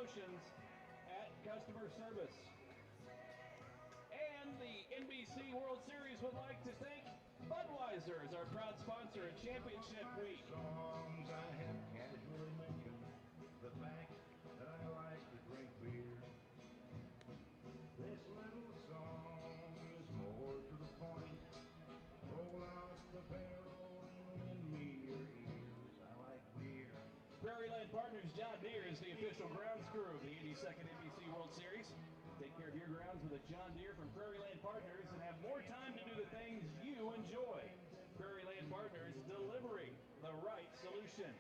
promotions at customer service. And the NBC World Series would like to thank Budweiser as our proud sponsor of Championship Week. Songs I have casually mentioned the fact that I like to drink beer. This little song is more to the point. Roll out the barrel and lend me your ears. I like beer. Prairie Land Partners John Deere is the official grounds crew of the 82nd NBC World Series. Take care of your grounds with a John Deere from Prairie Land Partners and have more time to do the things you enjoy. Prairie Land Partners, delivering the right solution.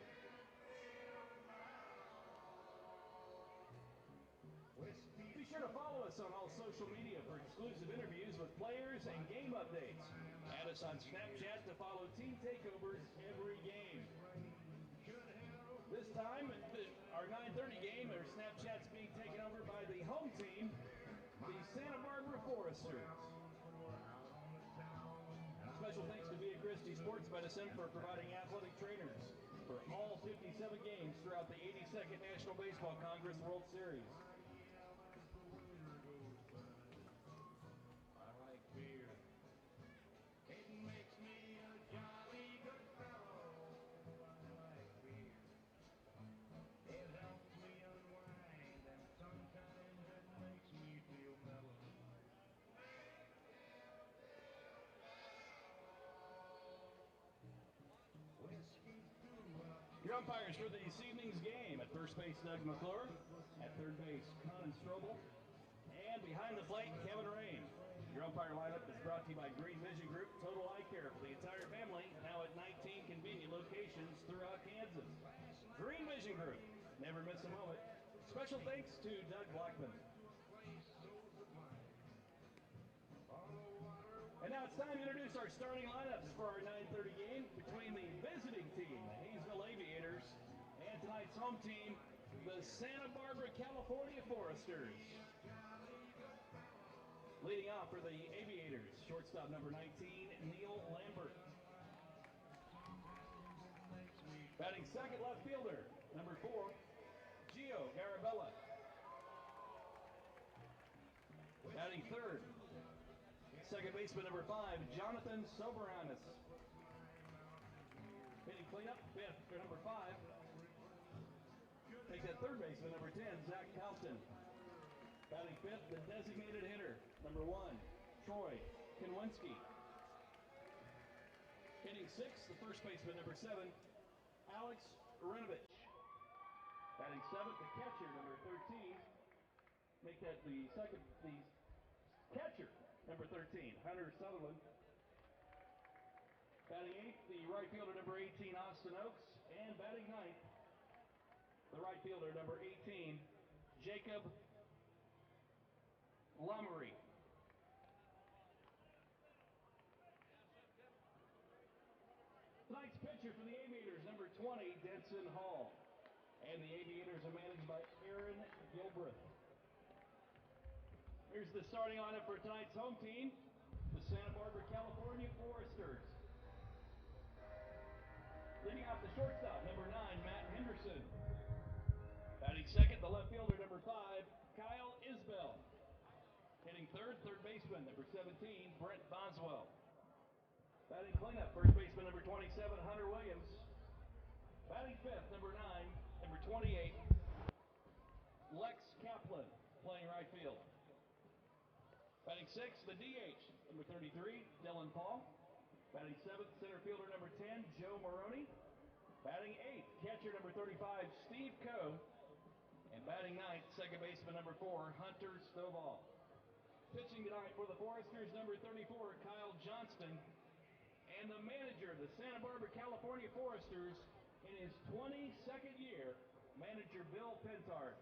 Be sure to follow us on all social media for exclusive interviews with players and game updates. Add us on Snapchat to follow team takeovers every game. This time, our 9:30 game, our Snapchat's being taken over by the home team, the Santa Barbara Foresters. Special thanks to Via Christi Sports Medicine for providing athletic trainers for all 57 games throughout the 82nd National Baseball Congress World Series. I like beer. It makes me a jolly good fellow. I like beer. It helps me unwind and sometimes it makes me feel mellow. Whiskey through up. Your umpires for this evening's game: at first base, Doug McClure; at third base, Conan Strobel; and behind the plate, Kevin Rain. Your umpire lineup is brought to you by Green Vision Group, Total Eye Care for the entire family, now at 19 convenient locations throughout Kansas. Green Vision Group, never miss a moment. Special thanks to Doug Blackman. And now it's time to introduce our starting lineups for our 9:30 game between the visiting team, the Haysville Aviators, and tonight's home team, the Santa Barbara, California Foresters. Leading off for the Aviators, shortstop number 19, Neil Lambert. Batting second, left fielder, number 4, Gio Garabella. Batting third, second baseman number 5, Jonathan Soberanis. Hitting cleanup, fifth for number 5. Takes at third baseman number 10, Zach Compton. Batting fifth, the designated hitter, number 1, Troy Kinwinski. Hitting sixth, the first baseman number 7, Alex Rinovich. Batting seventh, the catcher, number 13. Make that the catcher, number 13, Hunter Sutherland. Batting eighth, the right fielder, number 18, Austin Oakes. And batting ninth, the right fielder, number 18, Jacob Lamery. Tonight's pitcher for the Aviators, number 20, Denson Hall. And the Aviators are managed by Aaron Gilbreth. Here's the starting lineup for tonight's home team, the Santa Barbara, California Foresters. Leading off the shortstop, number 9, Matt Henderson. Batting second, the left fielder, number 5, Kyle Isbell. Hitting third, third baseman, number 17, Brent Boswell. Batting cleanup, first baseman, number 27, Hunter Williams. Batting fifth, number 9, number 28, Lex Kaplan, playing right field. Batting sixth, the DH, number 33, Dylan Paul. Batting seventh, center fielder, number 10, Joe Maroney. Batting eighth, catcher, number 35, Steve Coe. And batting ninth, second baseman, number 4, Hunter Stovall. Pitching tonight for the Foresters, number 34, Kyle Johnston. And the manager of the Santa Barbara, California Foresters in his 22nd year, manager Bill Pentard.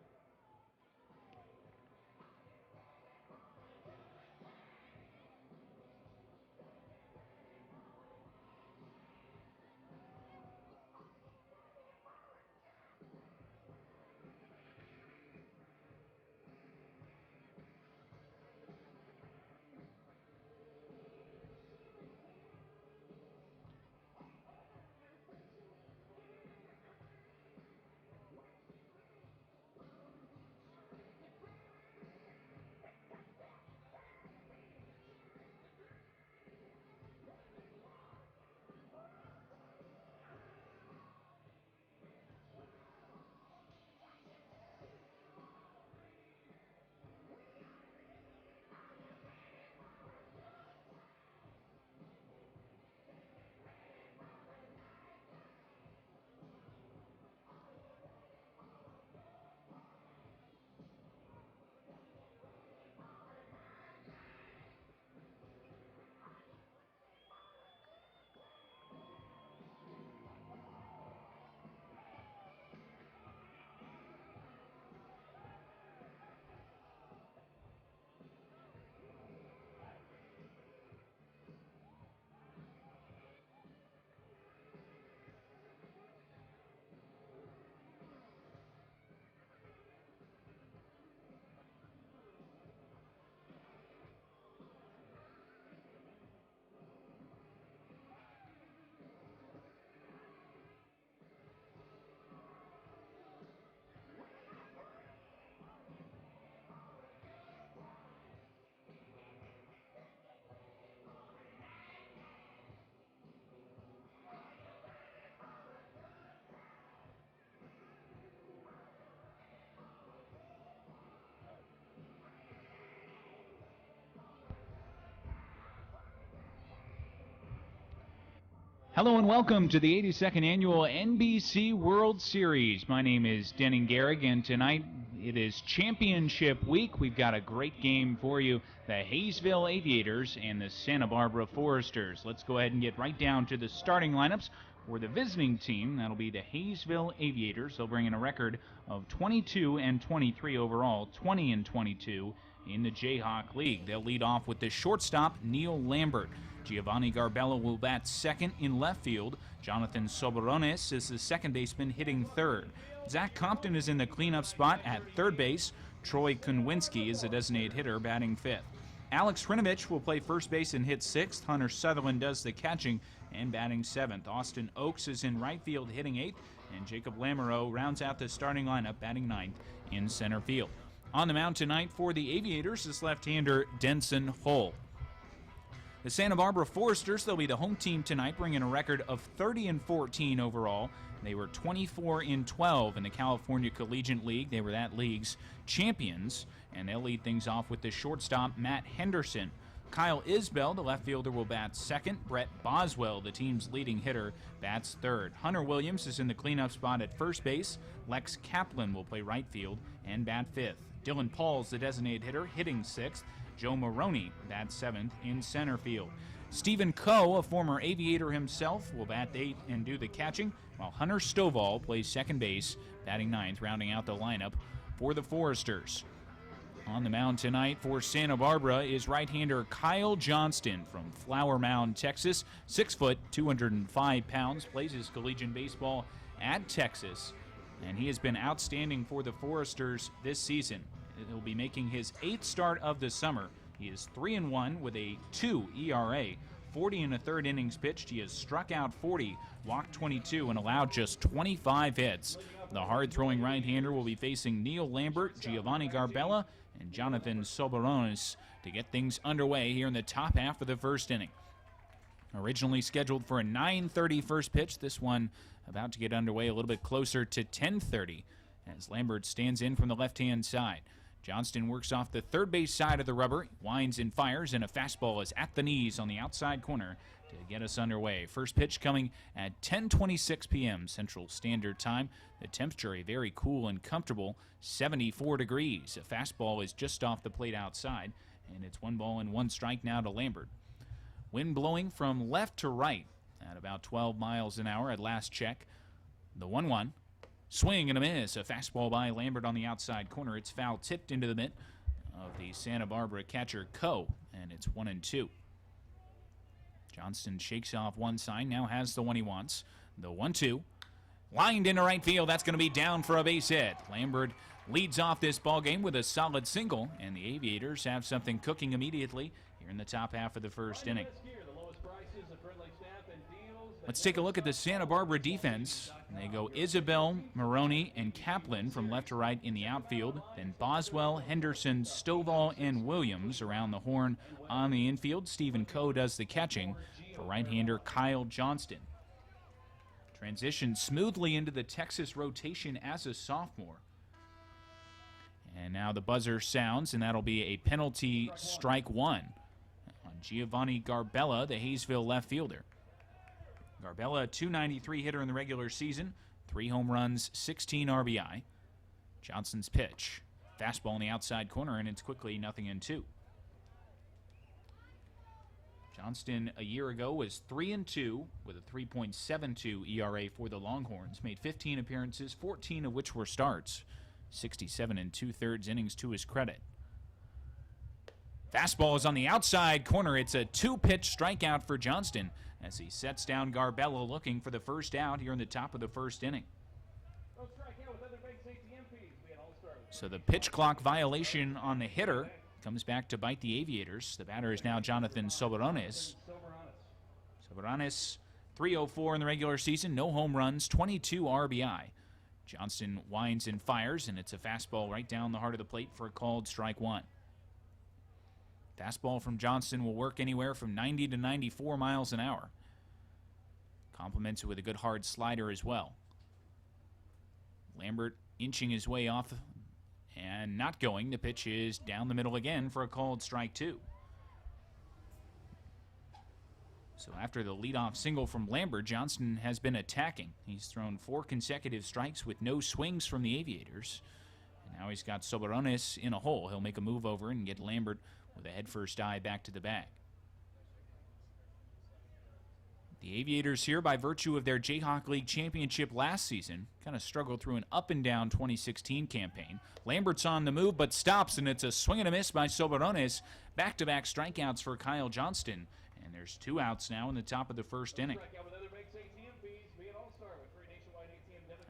Hello and welcome to the 82nd Annual NBC World Series. My name is Denning Gehrig, and tonight it is Championship Week. We've got a great game for you, the Haysville Aviators and the Santa Barbara Foresters. Let's go ahead and get right down to the starting lineups for the visiting team. That'll be the Haysville Aviators. They'll bring in a record of 22-23 overall, 20-22 in the Jayhawk League. They'll lead off with the shortstop, Neil Lambert. Giovanni Garbella will bat second in left field. Jonathan Soberones is the second baseman, hitting third. Zach Compton is in the cleanup spot at third base. Troy Kunwinski is the designated hitter, batting fifth. Alex Hrinovich will play first base and hit sixth. Hunter Sutherland does the catching and batting seventh. Austin Oakes is in right field, hitting eighth. And Jacob Lamoureux rounds out the starting lineup, batting ninth in center field. On the mound tonight for the Aviators is left-hander Denson Hull. The Santa Barbara Foresters, they'll be the home team tonight, bringing a record of 30-14 overall. They were 24-12 in the California Collegiate League. They were that league's champions, and they'll lead things off with the shortstop, Matt Henderson. Kyle Isbell, the left fielder, will bat second. Brett Boswell, the team's leading hitter, bats third. Hunter Williams is in the cleanup spot at first base. Lex Kaplan will play right field and bat fifth. Dylan Paul's the designated hitter, hitting sixth. Joe Maroney bats seventh in center field. Stephen Coe, a former Aviator himself, will bat eighth and do the catching, while Hunter Stovall plays second base, batting ninth, rounding out the lineup for the Foresters. On the mound tonight for Santa Barbara is right-hander Kyle Johnston from Flower Mound, Texas. 6 foot, 205 pounds, plays his collegiate baseball at Texas, and he has been outstanding for the Foresters this season. He'll be making his 8th start of the summer. He is 3-1 with a 2 ERA. 40 and a third innings pitched. He has struck out 40, walked 22, and allowed just 25 hits. The hard-throwing right-hander will be facing Neil Lambert, Giovanni Garbella, and Jonathan Soberones to get things underway here in the top half of the first inning. Originally scheduled for a 9:30 first pitch, this one about to get underway a little bit closer to 10:30 as Lambert stands in from the left-hand side. Johnston works off the third base side of the rubber, winds and fires, and a fastball is at the knees on the outside corner to get us underway. First pitch coming at 10:26 p.m. Central Standard Time. The temperature a very cool and comfortable 74 degrees. A fastball is just off the plate outside, and it's 1-1 strike now to Lambert. Wind blowing from left to right at about 12 miles an hour at last check. The 1-1. Swing and a miss. A fastball by Lambert on the outside corner. It's foul tipped into the mitt of the Santa Barbara catcher Coe, and it's 1-2. Johnston shakes off one sign, now has the one he wants. The 1-2. Lined into right field. That's going to be down for a base hit. Lambert leads off this ball game with a solid single, and the Aviators have something cooking immediately here in the top half of the first inning. Let's take a look at the Santa Barbara defense. They go Isabel, Maroney, and Kaplan from left to right in the outfield. Then Boswell, Henderson, Stovall, and Williams around the horn on the infield. Stephen Coe does the catching for right-hander Kyle Johnston. Transitions smoothly into the Texas rotation as a sophomore. And now the buzzer sounds, and that'll be a penalty strike one on Giovanni Garbella, the Haysville left fielder. Garbella, a .293 hitter in the regular season, 3 home runs, 16 RBI. Johnson's pitch. Fastball in the outside corner, and it's quickly 0-2. Johnston a year ago was 3-2 with a 3.72 ERA for the Longhorns. Made 15 appearances, 14 of which were starts. 67 2/3 innings to his credit. Fastball is on the outside corner. It's a 2-pitch strikeout for Johnston as he sets down Garbella looking for the first out here in the top of the first inning. So the pitch clock violation on the hitter comes back to bite the Aviators. The batter is now Jonathan Soberones. Soberones, 304 in the regular season, no home runs, 22 RBI. Johnston winds and fires, and it's a fastball right down the heart of the plate for a called strike one. Fastball from Johnston will work anywhere from 90 to 94 miles an hour. Complements it with a good hard slider as well. Lambert inching his way off and not going. The pitch is down the middle again for a called strike two. So after the leadoff single from Lambert, Johnston has been attacking. He's thrown 4 consecutive strikes with no swings from the Aviators. And now he's got Soberones in a hole. He'll make a move over and get Lambert with a head-first dive back to the bag. The Aviators here, by virtue of their Jayhawk League championship last season, kind of struggled through an up-and-down 2016 campaign. Lambert's on the move, but stops, and it's a swing and a miss by Soberones. Back-to-back strikeouts for Kyle Johnston. And there's 2 outs now in the top of the first inning.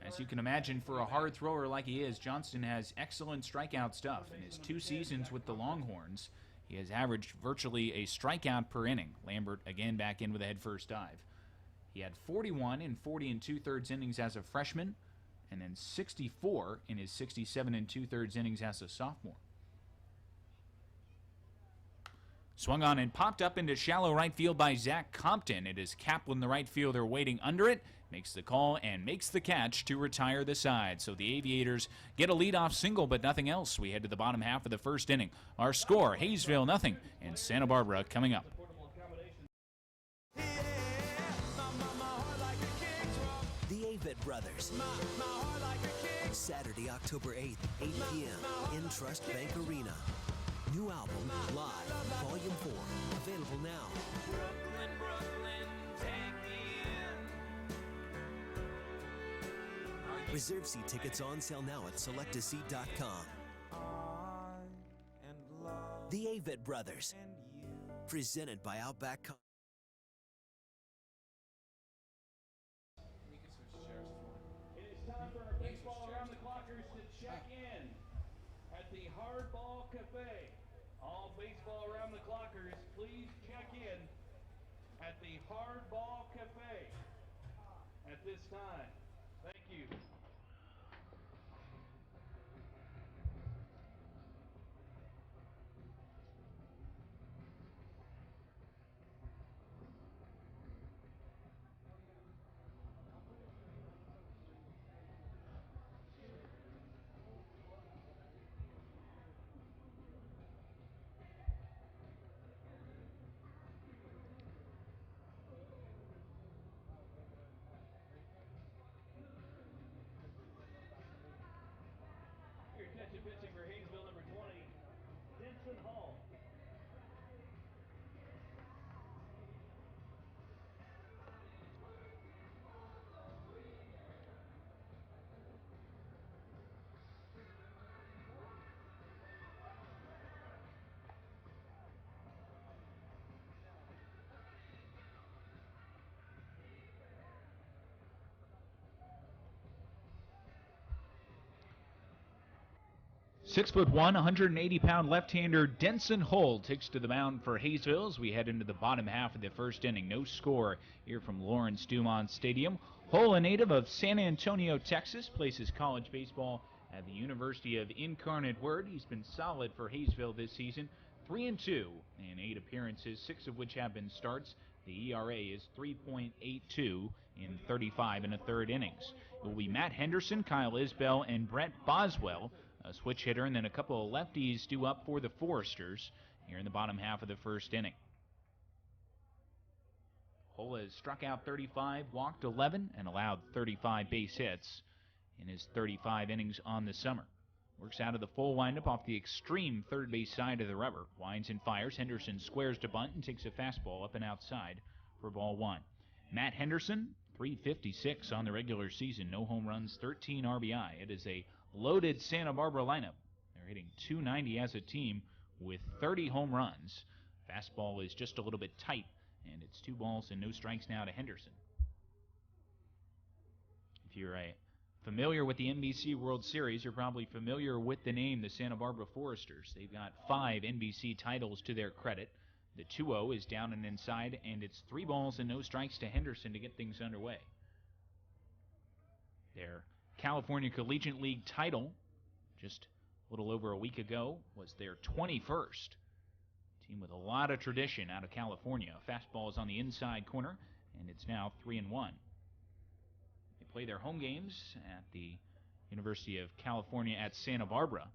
As you can imagine, for a hard thrower like he is, Johnston has excellent strikeout stuff. In his 2 seasons with the Longhorns, he has averaged virtually a strikeout per inning. Lambert again back in with a head-first dive. He had 41 in 40 2/3 innings as a freshman, and then 64 in his 67 2/3 innings as a sophomore. Swung on and popped up into shallow right field by Zach Compton. It is Kaplan, the right fielder, waiting under it. Makes the call and makes the catch to retire the side. So the Aviators get a leadoff single, but nothing else. We head to the bottom half of the first inning. Our score, Haysville nothing, and Santa Barbara coming up. The Aviators Brothers. Saturday, October 8th, 8 p.m. in Trust Bank Arena. New album, Live, Volume 4, available now. Brooklyn, Brooklyn, take me in. Reserve seat tickets on sale now at selectaseat.com. The Aviators Brothers. Presented by Outback. It is time for our baseball around the clockers to check in at the Hardball Cafe. All baseball around the clockers, please check in at the Hardball Cafe at this time. Thank you. Your attention pitching for Haysville, number 20, Denson Hall. Six foot one, 180-pound left-hander Denson Hull takes to the mound for Haysville as we head into the bottom half of the first inning. No score here from Lawrence Dumont Stadium. Hull, a native of San Antonio, Texas, plays his college baseball at the University of Incarnate Word. He's been solid for Haysville this season, 3-2 in 8 appearances, 6 of which have been starts. The ERA is 3.82 in 35 1/3 innings. It will be Matt Henderson, Kyle Isbell, and Brett Boswell, a switch hitter, and then a couple of lefties due up for the Foresters here in the bottom half of the first inning. Hull has struck out 35, walked 11, and allowed 35 base hits in his 35 innings on the summer. Works out of the full windup off the extreme third base side of the rubber. Winds and fires. Henderson squares to bunt and takes a fastball up and outside for ball 1. Matt Henderson, .356 on the regular season. No home runs, 13 RBI. It is a loaded Santa Barbara lineup. They're hitting .290 as a team with 30 home runs. Fastball is just a little bit tight, and it's 2 balls and no strikes now to Henderson. If you're familiar with the NBC World Series, you're probably familiar with the name the Santa Barbara Foresters. They've got 5 NBC titles to their credit. The 2-0 is down and inside, and it's 3 balls and no strikes to Henderson to get things underway. Their California Collegiate League title, just a little over a week ago, was their 21st. Team with a lot of tradition out of California. Fastball is on the inside corner, and it's now 3-1. They play their home games at the University of California at Santa Barbara.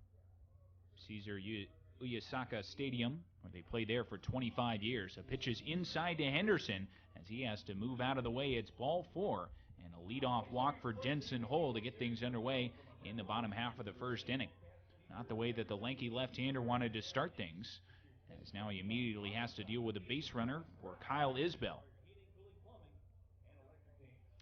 Uyasaka Stadium, where they played there for 25 years. A pitch is inside to Henderson as he has to move out of the way. It's ball 4 and a leadoff walk for Denson Hull to get things underway in the bottom half of the first inning. Not the way that the lanky left-hander wanted to start things, as now he immediately has to deal with a base runner for Kyle Isbell.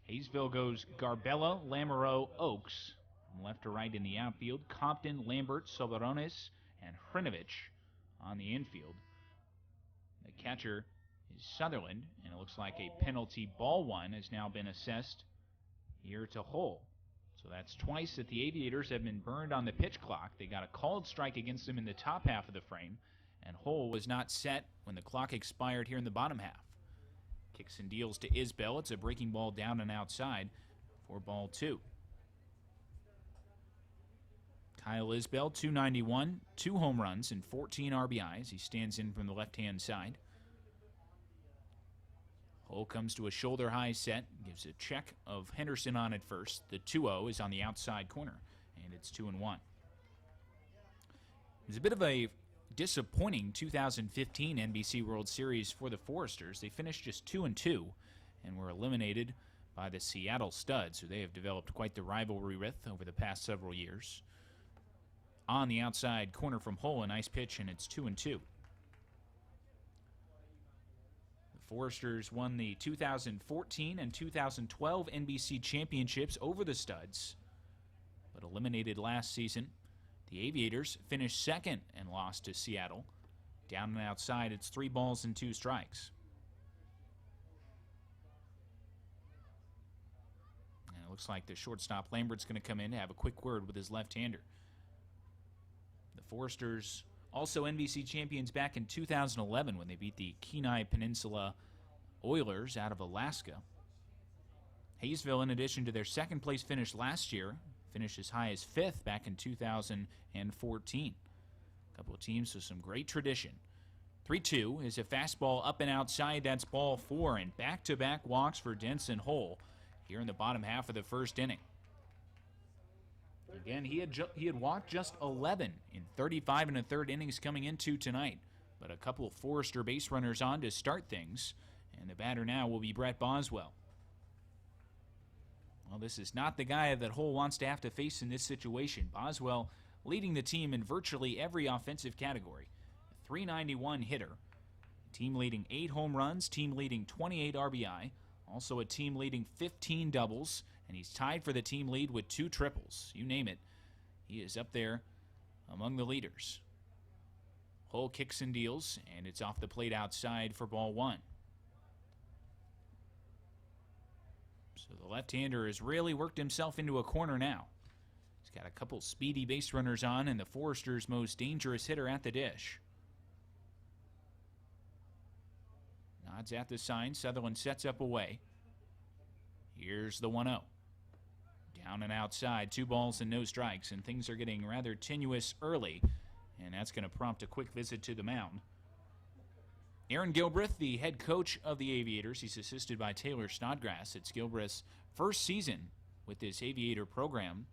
Haysville goes Garbella, Lamoureux, Oaks. From left to right in the outfield, Compton, Lambert, Soberones, and Hrinovich on the infield. The catcher is Sutherland, and it looks like a penalty ball 1 has now been assessed here to Hull. So that's twice that the Aviators have been burned on the pitch clock. They got a called strike against them in the top half of the frame, and Hull was not set when the clock expired here in the bottom half. Kicks and deals to Isbell. It's a breaking ball down and outside for ball 2. Kyle Isbell, 291, 2 home runs and 14 RBIs. He stands in from the left-hand side. Hull comes to a shoulder-high set, gives a check of Henderson on at first. The 2-0 is on the outside corner, and it's 2-1. It was a bit of a disappointing 2015 NBC World Series for the Foresters. They finished just 2-2 and were eliminated by the Seattle Studs, who they have developed quite the rivalry with over the past several years. On the outside corner from Hull, a nice pitch, and it's 2-2. The Foresters won the 2014 and 2012 NBC championships over the Studs, but eliminated last season. The Aviators finished second and lost to Seattle. Down and outside, it's 3 balls and 2 strikes. And it looks like the shortstop Lambert's going to come in to have a quick word with his left-hander. The Foresters, also NBC champions back in 2011 when they beat the Kenai Peninsula Oilers out of Alaska. Haysville, in addition to their second-place finish last year, finished as high as 5th back in 2014. A couple of teams with some great tradition. 3-2 is a fastball up and outside. That's ball 4, and back-to-back walks for Denson Hull here in the bottom half of the first inning. Again, he had walked just 11 in 35 1/3 innings coming into tonight, but a couple of Forester base runners on to start things, and the batter now will be Brett Boswell. Well, this is not the guy that Hull wants to have to face in this situation. Boswell leading the team in virtually every offensive category. A .391 hitter. Team leading 8 home runs, team leading 28 RBI, also a team leading 15 doubles, and he's tied for the team lead with 2 triples. You name it, he is up there among the leaders. Hull kicks and deals, and it's off the plate outside for ball 1. So the left-hander has really worked himself into a corner now. He's got a couple speedy base runners on, and the Foresters' most dangerous hitter at the dish. Nods at the sign. Sutherland sets up away. Here's the 1-0. Down and outside, 2 balls and no strikes, and things are getting rather tenuous early, and that's going to prompt a quick visit to the mound. Aaron Gilbreth, the head coach of the Aviators, he's assisted by Taylor Snodgrass. It's Gilbreth's first season with this Aviator program,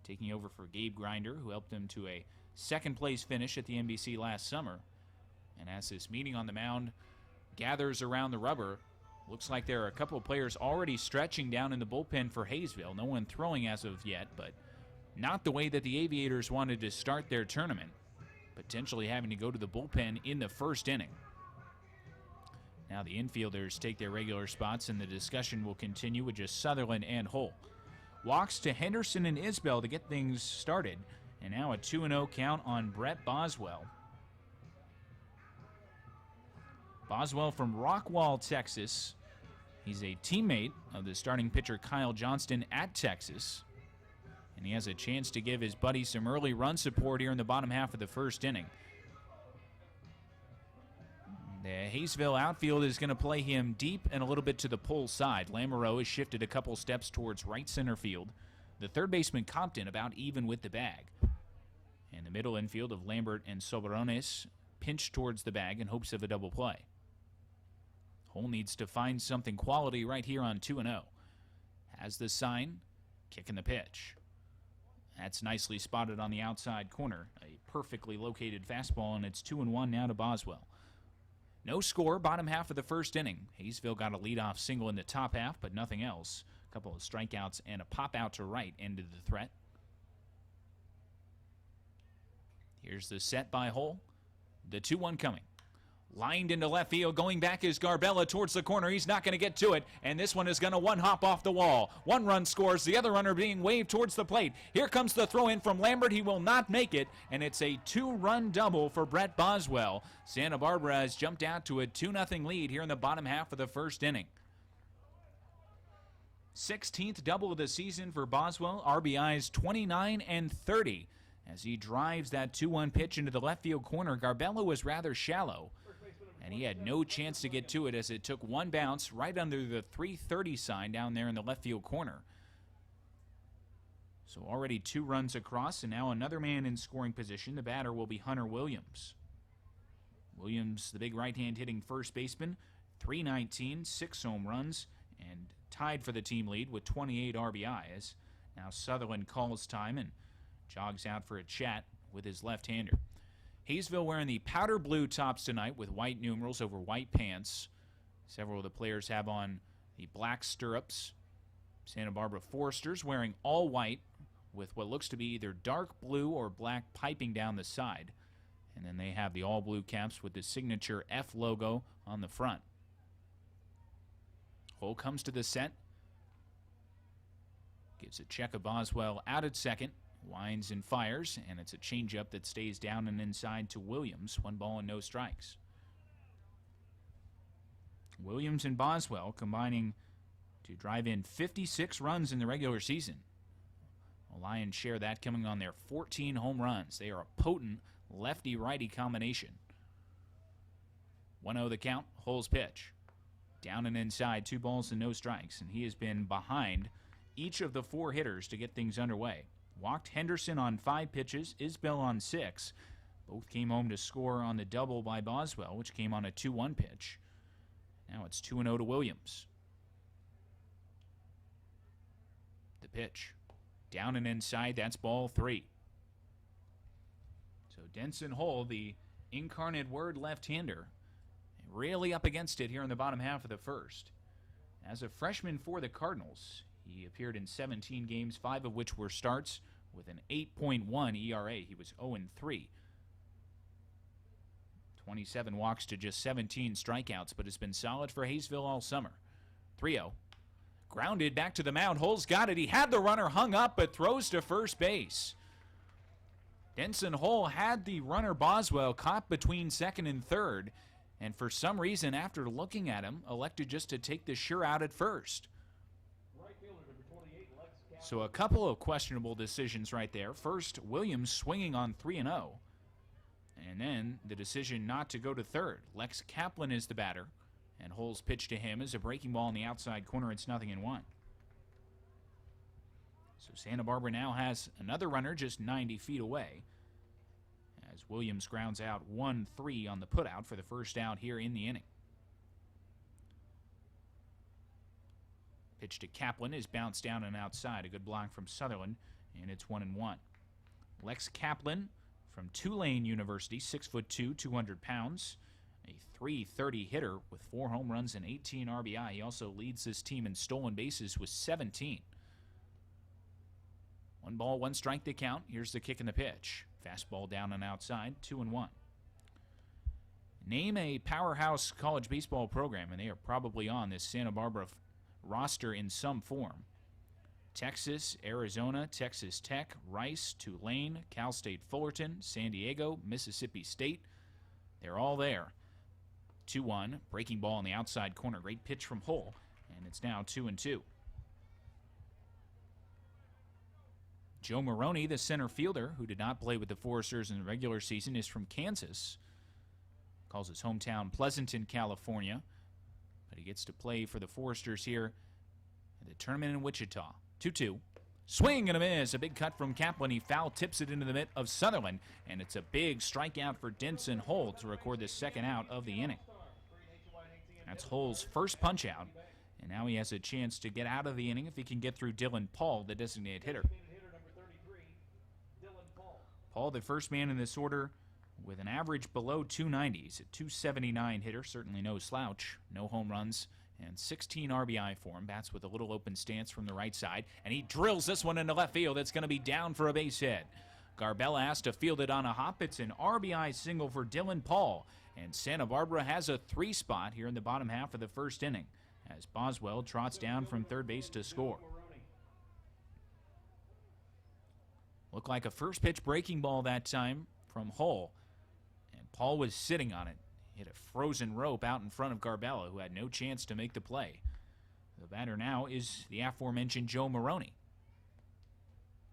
taking over for Gabe Grinder, who helped them to a second-place finish at the NBC last summer. And as this meeting on the mound gathers around the rubber, looks like there are a couple of players already stretching down in the bullpen for Haysville. No one throwing as of yet, but not the way that the Aviators wanted to start their tournament, potentially having to go to the bullpen in the first inning. Now the infielders take their regular spots, and the discussion will continue with just Sutherland and Hull. Walks to Henderson and Isbell to get things started, and now a 2-0 count on Brett Boswell. Boswell from Rockwall, Texas. He's a teammate of the starting pitcher Kyle Johnston at Texas, and he has a chance to give his buddy some early run support here in the bottom half of the first inning. The Haysville outfield is going to play him deep and a little bit to the pull side. Lamoureux has shifted a couple steps towards right center field. The third baseman Compton about even with the bag. And the middle infield of Lambert and Soberones pinched towards the bag in hopes of a double play. Hull needs to find something quality right here on 2-0. Has the sign, kicking the pitch. That's nicely spotted on the outside corner. A perfectly located fastball, and it's 2-1 now to Boswell. No score, bottom half of the first inning. Haysville got a leadoff single in the top half, but nothing else. A couple of strikeouts and a pop out to right ended the threat. Here's the set by Hull. The 2-1 coming. Lined into left field, going back is Garbella towards the corner. He's not going to get to it, and this one is going to one-hop off the wall. One run scores, the other runner being waved towards the plate. Here comes the throw-in from Lambert. He will not make it, and it's a 2-run double for Brett Boswell. Santa Barbara has jumped out to a 2-0 lead here in the bottom half of the first inning. 16th double of the season for Boswell. RBIs 29 and 30 as he drives that 2-1 pitch into the left field corner. Garbella was rather shallow, and he had no chance to get to it as it took one bounce right under the 330 sign down there in the left field corner. So already 2 runs across, and now another man in scoring position. The batter will be Hunter Williams. Williams, the big right-hand hitting first baseman, 319, 6 home runs, and tied for the team lead with 28 RBIs. Now Sutherland calls time and jogs out for a chat with his left-hander. Haysville wearing the powder blue tops tonight with white numerals over white pants. Several of the players have on the black stirrups. Santa Barbara Foresters wearing all white with what looks to be either dark blue or black piping down the side. And then they have the all blue caps with the signature F logo on the front. Hull comes to the set. Gives a check of Boswell out at second. Winds and fires, and it's a changeup that stays down and inside to Williams. 1 ball and no strikes. Williams and Boswell combining to drive in 56 runs in the regular season. A lion's share of that coming on their 14 home runs. They are a potent lefty-righty combination. 1-0 the count. Hull's pitch. Down and inside, 2 balls and no strikes, and he has been behind each of the 4 hitters to get things underway. Walked Henderson on 5 pitches, Isbell on 6. Both came home to score on the double by Boswell, which came on a 2-1 pitch. Now it's 2-0 to Williams. The pitch. Down and inside, that's ball 3. So Denson Hull, the incarnate word left-hander, really up against it here in the bottom half of the first. As a freshman for the Cardinals, he appeared in 17 games, 5 of which were starts, with an 8.1 ERA. He was 0-3. 27 walks to just 17 strikeouts, but has been solid for Haysville all summer. 3-0. Grounded back to the mound. Hull's got it. He had the runner hung up, but throws to first base. Denson Hull had the runner Boswell caught between second and third, and for some reason, after looking at him, elected just to take the sure out at first. So a couple of questionable decisions right there. First, Williams swinging on 3-0. And then the decision not to go to third. Lex Kaplan is the batter, and Hull's pitch to him is a breaking ball in the outside corner. It's 0-1. So Santa Barbara now has another runner just 90 feet away, as Williams grounds out 1-3 on the putout for the first out here in the inning. Pitch to Kaplan is bounced down and outside. A good block from Sutherland, and it's 1-1. Lex Kaplan from Tulane University, 6'2", 200 pounds. A .330 hitter with 4 home runs and 18 RBI. He also leads this team in stolen bases with 17. 1 ball, 1 strike to count. Here's the kick and the pitch. Fastball down and outside, 2-1. Name a powerhouse college baseball program, and they are probably on this Santa Barbara roster in some form. Texas, Arizona, Texas Tech, Rice, Tulane, Cal State Fullerton, San Diego, Mississippi State. They're all there. 2-1, breaking ball in the outside corner. Great pitch from Hull, and it's now 2-2. Joe Maroney, the center fielder, who did not play with the Foresters in the regular season, is from Kansas. Calls his hometown Pleasanton, California. But he gets to play for the Foresters here at the tournament in Wichita. 2-2. Swing and a miss. A big cut from Kaplan. He foul tips it into the mitt of Sutherland. And it's a big strikeout for Denson Hull to record the second out of the inning. That's Hull's first punch out. And now he has a chance to get out of the inning if he can get through Dylan Paul, the designated hitter. Paul, the first man in this order, with an average below 290. He's a 279 hitter, certainly no slouch, no home runs, and 16 RBI for him. Bats with a little open stance from the right side, and he drills this one into left field. It's going to be down for a base hit. Garbella has to field it on a hop. It's an RBI single for Dylan Paul, and Santa Barbara has a 3 spot here in the bottom half of the first inning as Boswell trots down from third base to score. Looked like a first pitch breaking ball that time from Hull, and Paul was sitting on it. Hit a frozen rope out in front of Garbella, who had no chance to make the play. The batter now is the aforementioned Joe Maroney.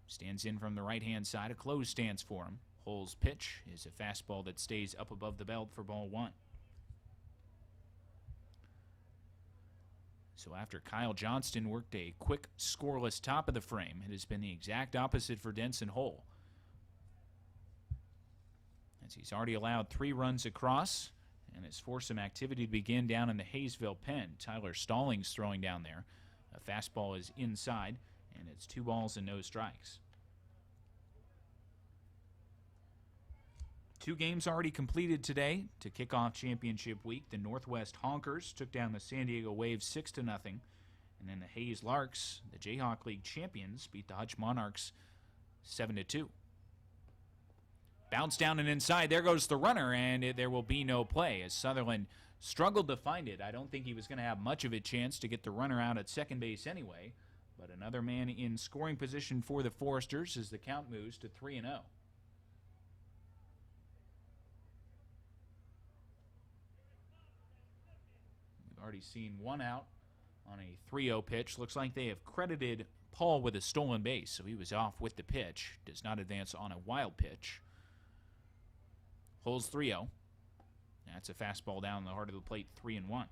Stands in from the right-hand side. A closed stance for him. Hull's pitch is a fastball that stays up above the belt for ball 1. So after Kyle Johnston worked a quick, scoreless top of the frame, it has been the exact opposite for Denson Hull, as he's already allowed 3 runs across and has forced some activity to begin down in the Haysville pen. Tyler Stallings throwing down there. A fastball is inside, and it's 2 balls and no strikes. 2 games already completed today to kick off championship week. The Northwest Honkers took down the San Diego Waves 6-0, and then the Hayes Larks, the Jayhawk League champions, beat the Hutch Monarchs 7-2. Bounce down and inside. There goes the runner, and there will be no play as Sutherland struggled to find it. I don't think he was going to have much of a chance to get the runner out at second base anyway, but another man in scoring position for the Foresters as the count moves to 3-0. Already seen 1 out on a 3-0 pitch. Looks like they have credited Paul with a stolen base, so he was off with the pitch. Does not advance on a wild pitch. Hull's 3-0. That's a fastball down the heart of the plate, 3-1.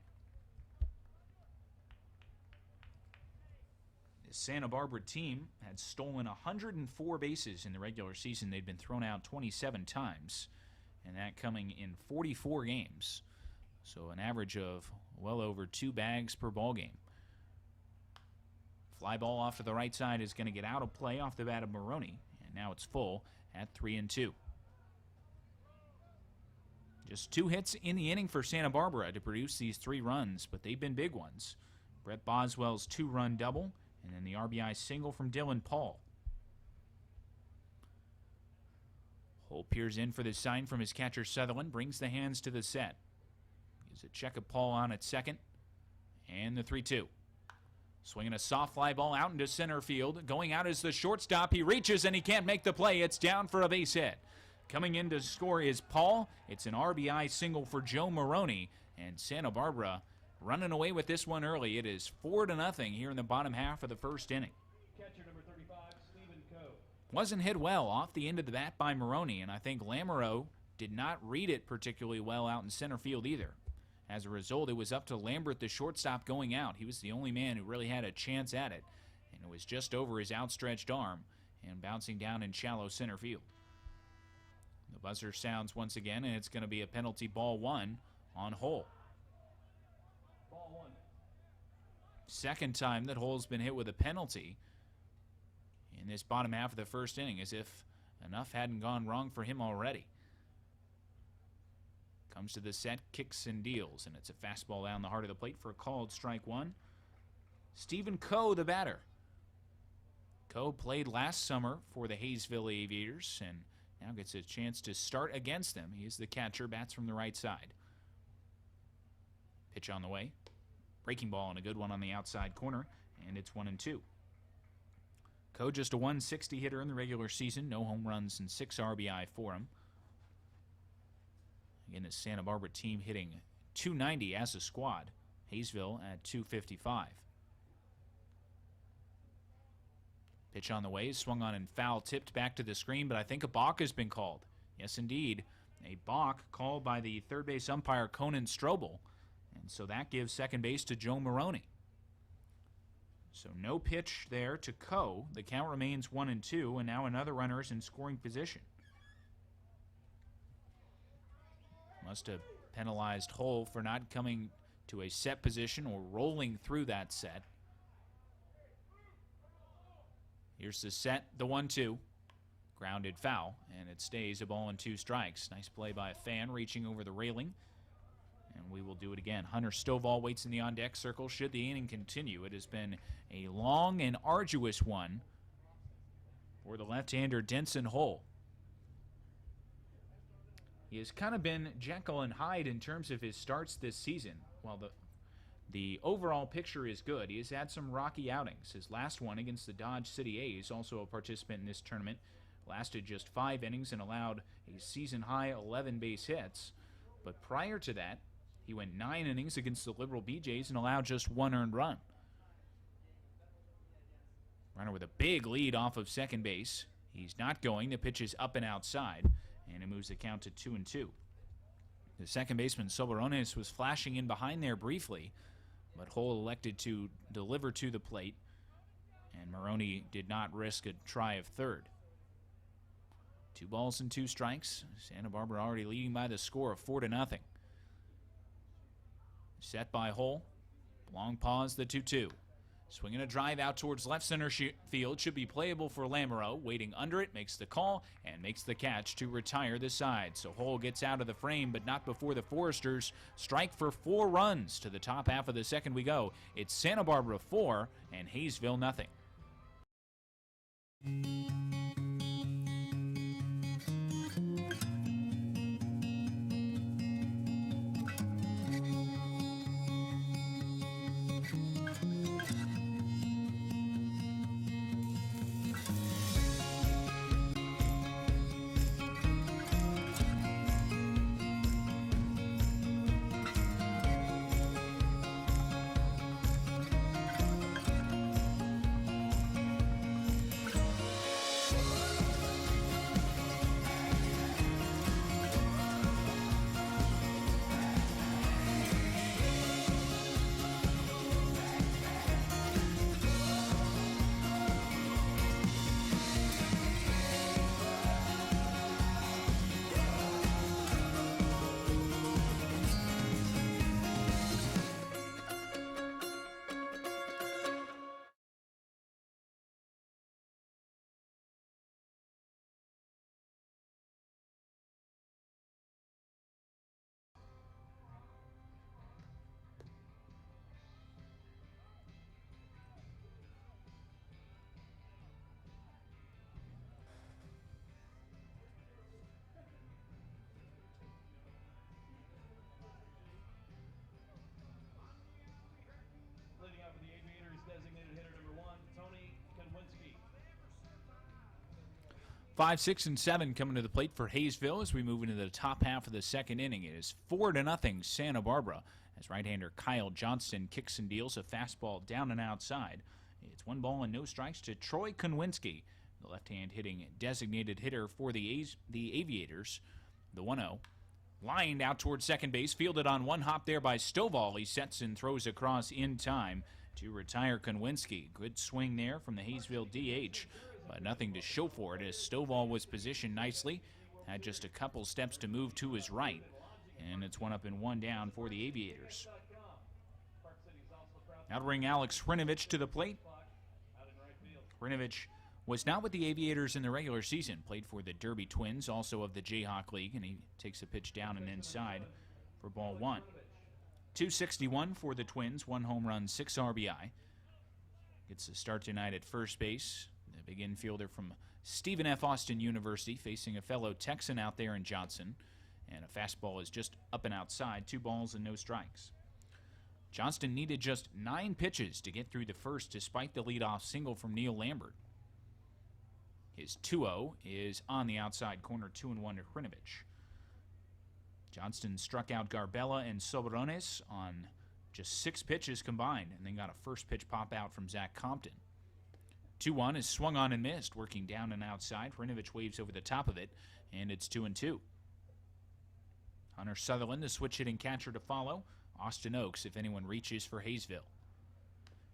The Santa Barbara team had stolen 104 bases in the regular season. They'd been thrown out 27 times, and that coming in 44 games. So an average of well over 2 bags per ball game. Fly ball off to the right side is going to get out of play off the bat of Maroney, and now it's full at 3-2. Just 2 hits in the inning for Santa Barbara to produce these 3 runs, but they've been big ones. Brett Boswell's 2-run double, and then the RBI single from Dylan Paul. Hull peers in for the sign from his catcher Sutherland, brings the hands to the set. Gives a check of Paul on at second, and the 3-2. Swinging a soft fly ball out into center field. Going out is the shortstop. He reaches and he can't make the play. It's down for a base hit. Coming in to score is Paul. It's an RBI single for Joe Maroney, and Santa Barbara running away with this one early. It is 4-0 here in the bottom half of the first inning. Catcher number 35, Stephen Coe. Wasn't hit well off the end of the bat by Maroney, and I think Lamoureux did not read it particularly well out in center field either. As a result, it was up to Lambert, the shortstop, going out. He was the only man who really had a chance at it, and it was just over his outstretched arm and bouncing down in shallow center field. The buzzer sounds once again, and it's going to be a penalty, ball 1 on Hull. Ball 1. Second time that Hull's been hit with a penalty in this bottom half of the first inning, as if enough hadn't gone wrong for him already. Comes to the set, kicks and deals, and it's a fastball down the heart of the plate for a called strike 1. Stephen Coe, the batter. Coe played last summer for the Haysville Aviators and now gets a chance to start against them. He is the catcher, bats from the right side. Pitch on the way. Breaking ball and a good one on the outside corner, and it's 1-2. Coe just a 160 hitter in the regular season, no home runs and 6 RBI for him. Again, the Santa Barbara team hitting 290 as a squad. Haysville at 255. Pitch on the way, swung on and foul, tipped back to the screen, but I think a balk has been called. Yes, indeed. A balk called by the third base umpire, Conan Strobel. And so that gives second base to Joe Maroney. So no pitch there to Coe. The count remains 1-2, and now another runner is in scoring position. Must have penalized Hull for not coming to a set position or rolling through that set. Here's the set, the 1-2. Grounded foul, and it stays a ball and 2 strikes. Nice play by a fan reaching over the railing. And we will do it again. Hunter Stovall waits in the on-deck circle. Should the inning continue, it has been a long and arduous one for the left-hander Denson Hull. He has kind of been Jekyll and Hyde in terms of his starts this season. While the overall picture is good, he has had some rocky outings. His last one against the Dodge City A's, also a participant in this tournament, lasted just 5 innings and allowed a season-high 11 base hits. But prior to that, he went 9 innings against the Liberal BJs and allowed just 1 earned run. Runner with a big lead off of second base. He's not going. The pitch is up and outside, and it moves the count to 2-2. The second baseman, Soberones, was flashing in behind there briefly, but Hull elected to deliver to the plate, and Maroney did not risk a try of third. 2 balls and 2 strikes. Santa Barbara already leading by the score of 4-0. Set by Hull. Long pause, the 2-2. Swinging a drive out towards left center field. Should be playable for Lamoureux. Waiting under it, makes the call, and makes the catch to retire the side. So Hull gets out of the frame, but not before the Foresters strike for 4 runs. To the top half of the second we go. It's Santa Barbara 4 and Haysville nothing. Leading out for the Aviators, designated hitter number 1, Tony Konwinski. 5, 6, and 7 coming to the plate for Haysville as we move into the top half of the second inning. It is 4-0 Santa Barbara as right-hander Kyle Johnston kicks and deals a fastball down and outside. It's 1 ball and no strikes to Troy Konwinski, the left-hand hitting designated hitter for the Aviators. The 1-0. Lined out towards second base, fielded on 1 hop there by Stovall. He sets and throws across in time to retire Konwinski. Good swing there from the Haysville DH, but nothing to show for it as Stovall was positioned nicely. Had just a couple steps to move to his right, and it's 1 up and 1 down for the Aviators. Now to bring Alex Hrinovich to the plate. Hrinovich was not with the Aviators in the regular season, played for the Derby Twins, also of the Jayhawk League, and he takes a pitch down and inside for ball 1. 261 for the Twins, 1 home run, 6 RBI. Gets a start tonight at first base. The big infielder from Stephen F. Austin University facing a fellow Texan out there in Johnson. And a fastball is just up and outside, 2 balls and no strikes. Johnston needed just 9 pitches to get through the first despite the leadoff single from Neil Lambert. His 2-0 is on the outside corner, 2-1 to Hrinovich. Johnston struck out Garbella and Soberones on just 6 pitches combined, and then got a first pitch pop out from Zach Compton. 2-1 is swung on and missed, working down and outside. Hrinovich waves over the top of it, and it's 2-2. Hunter Sutherland, the switch hitting catcher to follow. Austin Oaks, if anyone reaches for Haysville.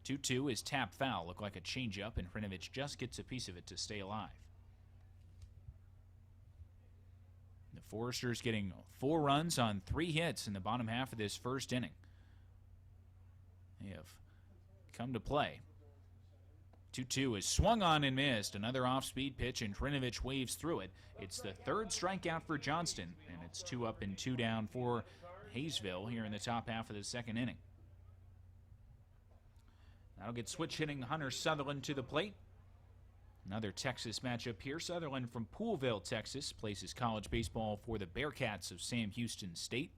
2-2 is tap foul. Looked like a changeup, and Hrinovich just gets a piece of it to stay alive. The Foresters getting 4 runs on 3 hits in the bottom half of this first inning. They have come to play. 2-2 is swung on and missed. Another off-speed pitch, and Trinovich waves through it. It's the third strikeout for Johnston, and it's 2 up and 2 down for Haysville here in the top half of the second inning. That'll get switch hitting Hunter Sutherland to the plate. Another Texas matchup here. Sutherland from Poolville, Texas, plays his college baseball for the Bearcats of Sam Houston State.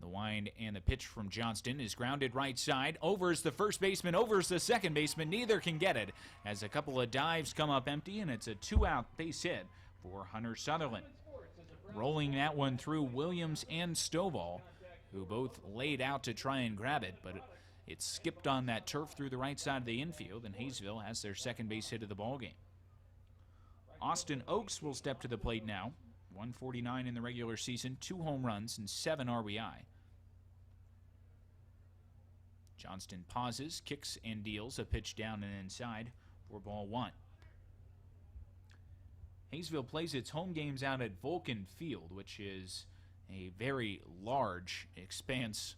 The wind and the pitch from Johnston is grounded right side. Overs the first baseman, overs the second baseman. Neither can get it as a couple of dives come up empty, and it's a 2-out base hit for Hunter Sutherland. Rolling that one through Williams and Stovall, who both laid out to try and grab it, but it skipped on that turf through the right side of the infield, and Haysville has their second base hit of the ballgame. Austin Oaks will step to the plate now. 149 in the regular season, 2 home runs, and 7 RBI. Johnston pauses, kicks, and deals a pitch down and inside for ball 1. Haysville plays its home games out at Vulcan Field, which is a very large expanse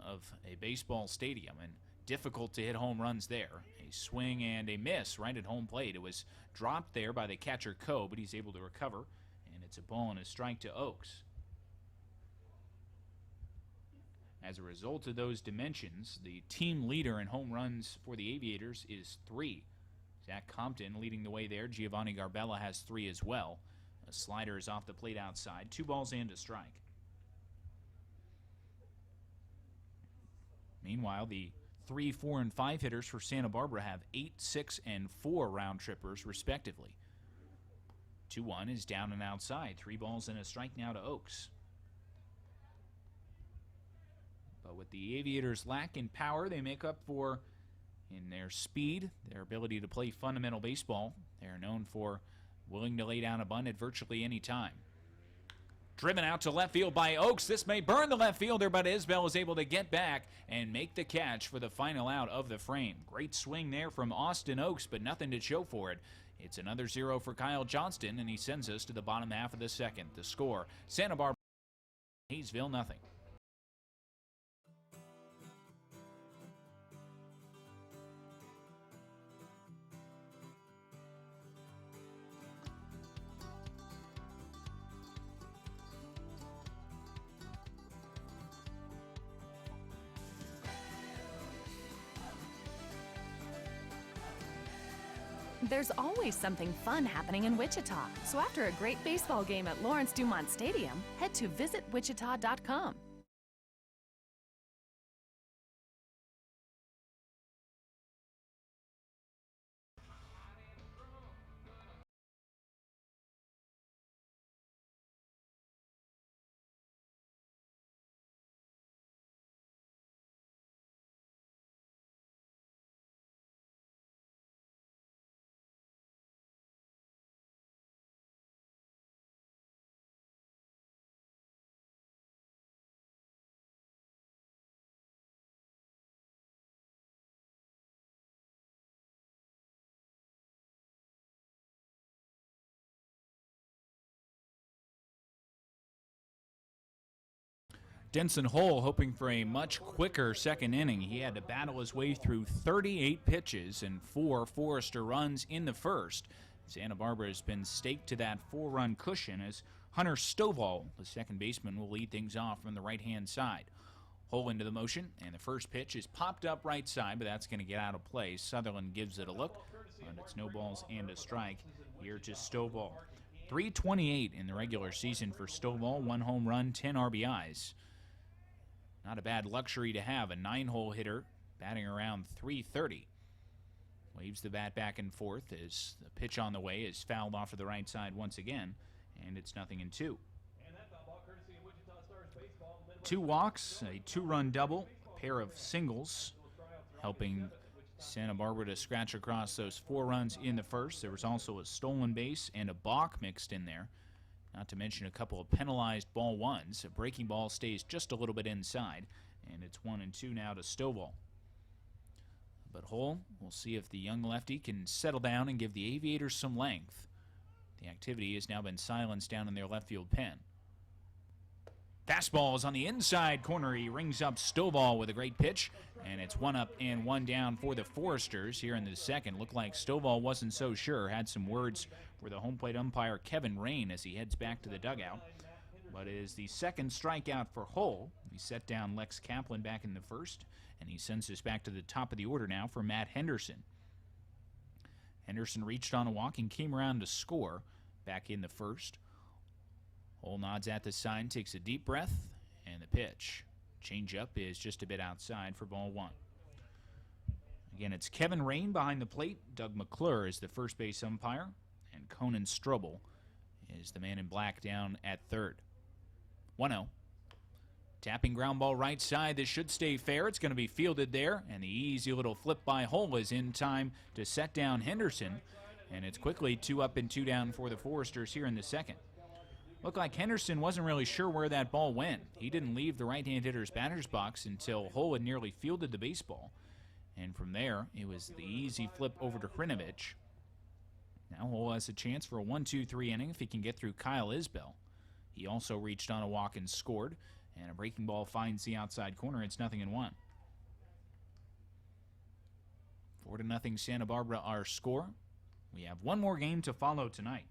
of a baseball stadium, and difficult to hit home runs there. A swing and a miss right at home plate. It was dropped there by the catcher Coe, but he's able to recover, and it's a ball and a strike to Oaks. As a result of those dimensions, the team leader in home runs for the Aviators is 3. Zach Compton leading the way there. Giovanni Garbella has 3 as well. A slider is off the plate outside. 2 balls and a strike. Meanwhile, the 3, 4, and 5 hitters for Santa Barbara have 8, 6, and 4 round trippers, respectively. 2-1 is down and outside. 3 balls and a strike now to Oaks. But with the Aviators' lack in power, they make up for in their speed, their ability to play fundamental baseball. They're known for willing to lay down a bunt at virtually any time. Driven out to left field by Oaks. This may burn the left fielder, but Isbell is able to get back and make the catch for the final out of the frame. Great swing there from Austin Oaks, but nothing to show for it. It's another 0 for Kyle Johnston, and he sends us to the bottom half of the second. The score, Santa Barbara, Haysville, nothing. There's always something fun happening in Wichita. So after a great baseball game at Lawrence Dumont Stadium, head to visitwichita.com. Denson Hole hoping for a much quicker second inning. He had to battle his way through 38 pitches and 4 Forrester runs in the first. Santa Barbara has been staked to that 4-run cushion as Hunter Stovall, the second baseman, will lead things off from the right-hand side. Hole into the motion, and the first pitch is popped up right side, but that's going to get out of play. Sutherland gives it a look, and it's no balls and a strike here to Stovall. 328 in the regular season for Stovall, 1 home run, 10 RBIs. Not a bad luxury to have, a 9-hole hitter batting around 330. Waves the bat back and forth as the pitch on the way is fouled off to the right side once again, and it's 0-2. 2 walks, a 2-run double, pair of singles, helping Santa Barbara to scratch across those 4 runs in the first. There was also a stolen base and a balk mixed in there. Not to mention a couple of penalized ball ones. A breaking ball stays just a little bit inside, and it's 1-2 now to Stovall. But Hole, we'll see if the young lefty can settle down and give the Aviators some length. The activity has now been silenced down in their left field pen. Fastball is on the inside corner. He rings up Stovall with a great pitch, and it's 1 up and 1 down for the Foresters here in the second. Looked like Stovall wasn't so sure. Had some words for the home plate umpire Kevin Rain as he heads back to the dugout. But it is the second strikeout for Hull. He set down Lex Kaplan back in the first, and he sends us back to the top of the order now for Matt Henderson. Henderson reached on a walk and came around to score back in the first. Hull nods at the sign, takes a deep breath, and the pitch. Changeup is just a bit outside for ball 1. Again, it's Kevin Rain behind the plate. Doug McClure is the first base umpire, and Conan Strobel is the man in black down at third. 1-0. Tapping ground ball right side. This should stay fair. It's going to be fielded there, and the easy little flip by Hull is in time to set down Henderson, and it's quickly 2 up and 2 down for the Foresters here in the second. Looked like Henderson wasn't really sure where that ball went. He didn't leave the right-hand hitter's batter's box until Hull had nearly fielded the baseball. And from there, it was the easy flip over to Hrinovich. Now Hull has a chance for a 1-2-3 inning if he can get through Kyle Isbell. He also reached on a walk and scored. And a breaking ball finds the outside corner. It's 0-1. 4-0 Santa Barbara our score. We have one more game to follow tonight.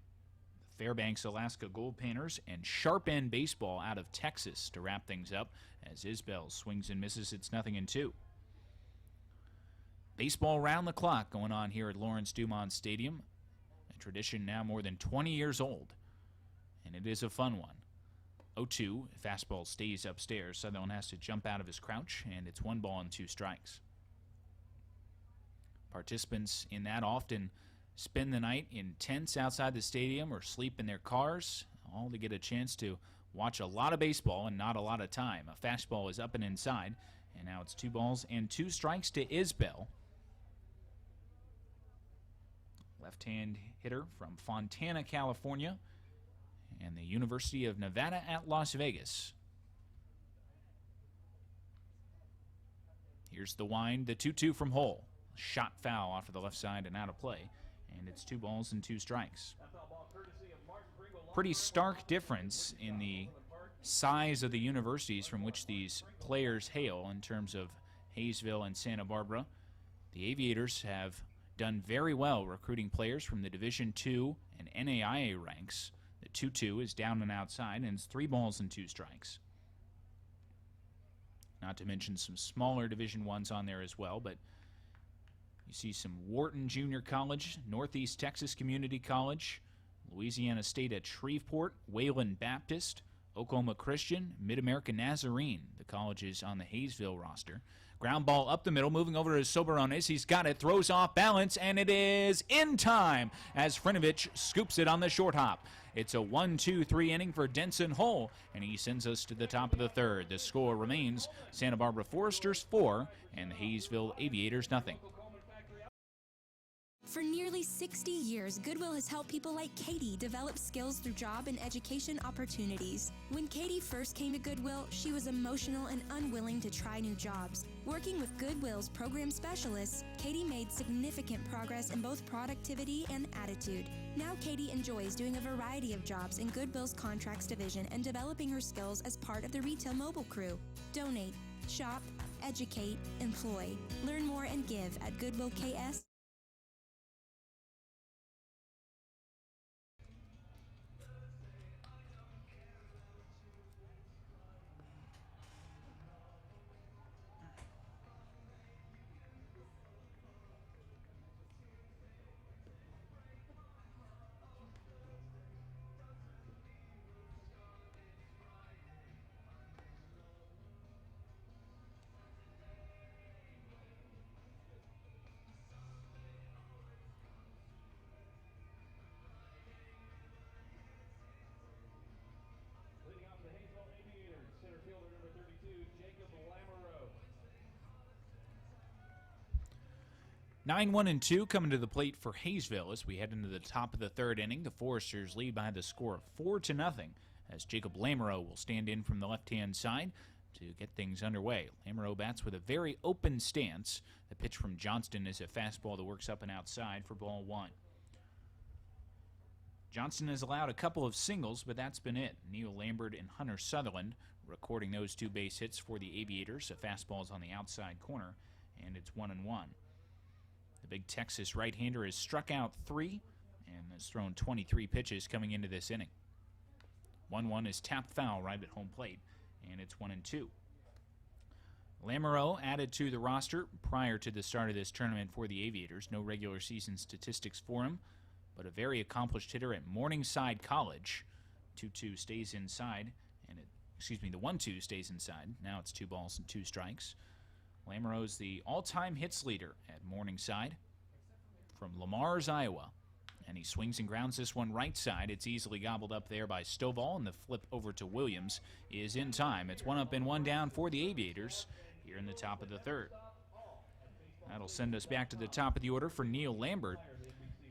Fairbanks, Alaska Gold Painters, and Sharp End Baseball out of Texas to wrap things up as Isbell swings and misses. It's 0-2. Baseball round the clock going on here at Lawrence Dumont Stadium. A tradition now more than 20 years old, and it is a fun one. 0-2, fastball stays upstairs. Sutherland has to jump out of his crouch, and it's 1 ball and 2 strikes. Participants in that often spend the night in tents outside the stadium or sleep in their cars, all to get a chance to watch a lot of baseball and not a lot of time. A fastball is up and inside, and now it's 2 balls and 2 strikes to Isbell. Left-hand hitter from Fontana, California, and the University of Nevada at Las Vegas. Here's the wind, the 2-2 from Hull. Shot foul off of the left side and out of play. And it's 2 balls and 2 strikes. Pretty stark difference in the size of the universities from which these players hail in terms of Haysville and Santa Barbara. The Aviators have done very well recruiting players from the Division II and NAIA ranks. The 2-2 is down and outside, and it's 3 balls and 2 strikes. Not to mention some smaller Division I's on there as well, but you see some Wharton Junior College, Northeast Texas Community College, Louisiana State at Shreveport, Wayland Baptist, Oklahoma Christian, Mid-American Nazarene, the colleges on the Haysville roster. Ground ball up the middle, moving over to Soberones. He's got it, throws off balance, and it is in time as Hrinovich scoops it on the short hop. It's a 1-2-3 inning for Denson Hull, and he sends us to the top of the third. The score remains Santa Barbara Foresters 4 and the Haysville Aviators 0. For nearly 60 years, Goodwill has helped people like Katie develop skills through job and education opportunities. When Katie first came to Goodwill, she was emotional and unwilling to try new jobs. Working with Goodwill's program specialists, Katie made significant progress in both productivity and attitude. Now Katie enjoys doing a variety of jobs in Goodwill's contracts division and developing her skills as part of the retail mobile crew. Donate, shop, educate, employ. Learn more and give at Goodwill KS. Leading off the Haysville Aviators, center fielder number 32, Jacob Lamoureux. 9-1-2 coming to the plate for Haysville as we head into the top of the third inning. The Foresters lead by the score of 4-0 as Jacob Lamoureux will stand in from the left-hand side to get things underway. Lamoureux bats with a very open stance. The pitch from Johnston is a fastball that works up and outside for ball 1. Johnston has allowed a couple of singles, but that's been it. Neil Lambert and Hunter Sutherland recording those 2 base hits for the Aviators. A fastball is on the outside corner, and it's 1-1. The big Texas right-hander has struck out 3 and has thrown 23 pitches coming into this inning. 1-1 is tapped foul right at home plate, and it's 1-2. Lamoureux added to the roster prior to the start of this tournament for the Aviators. No regular season statistics for him, but a very accomplished hitter at Morningside College. 2-2 stays inside, and the 1-2 stays inside. Now it's 2 balls and 2 strikes. Lamoureux's the all-time hits leader at Morningside from Lamar's, Iowa. And he swings and grounds this one right side. It's easily gobbled up there by Stovall, and the flip over to Williams is in time. It's 1 up and 1 down for the Aviators here in the top of the 3rd. That'll send us back to the top of the order for Neil Lambert.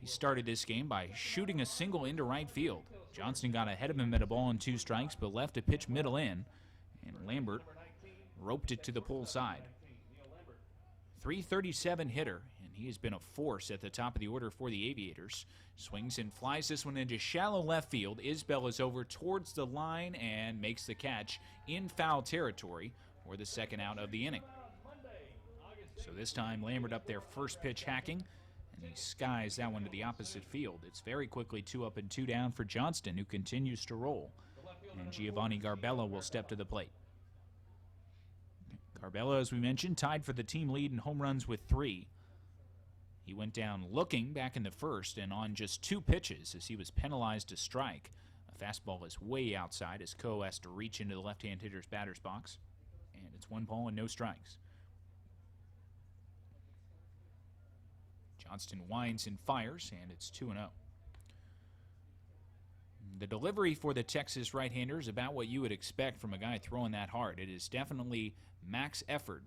He started this game by shooting a single into right field. Johnston got ahead of him at a ball and 2 strikes, but left a pitch middle in, and Lambert roped it to the pull side. 337 hitter, and he has been a force at the top of the order for the Aviators. Swings and flies this one into shallow left field. Isbell is over towards the line and makes the catch in foul territory for the 2nd out of the inning. So this time Lambert up there first pitch hacking, and he skies that one to the opposite field. It's very quickly 2 up and 2 down for Johnston, who continues to roll. And Giovanni Garbella will step to the plate. Garbella, as we mentioned, tied for the team lead in home runs with 3. He went down looking back in the first and on just 2 pitches as he was penalized to strike. A fastball is way outside as Coe has to reach into the left-hand hitter's batter's box. And it's 1 ball and no strikes. Johnston winds and fires, and it's 2-0. The delivery for the Texas right-hander is about what you would expect from a guy throwing that hard. It is definitely max effort.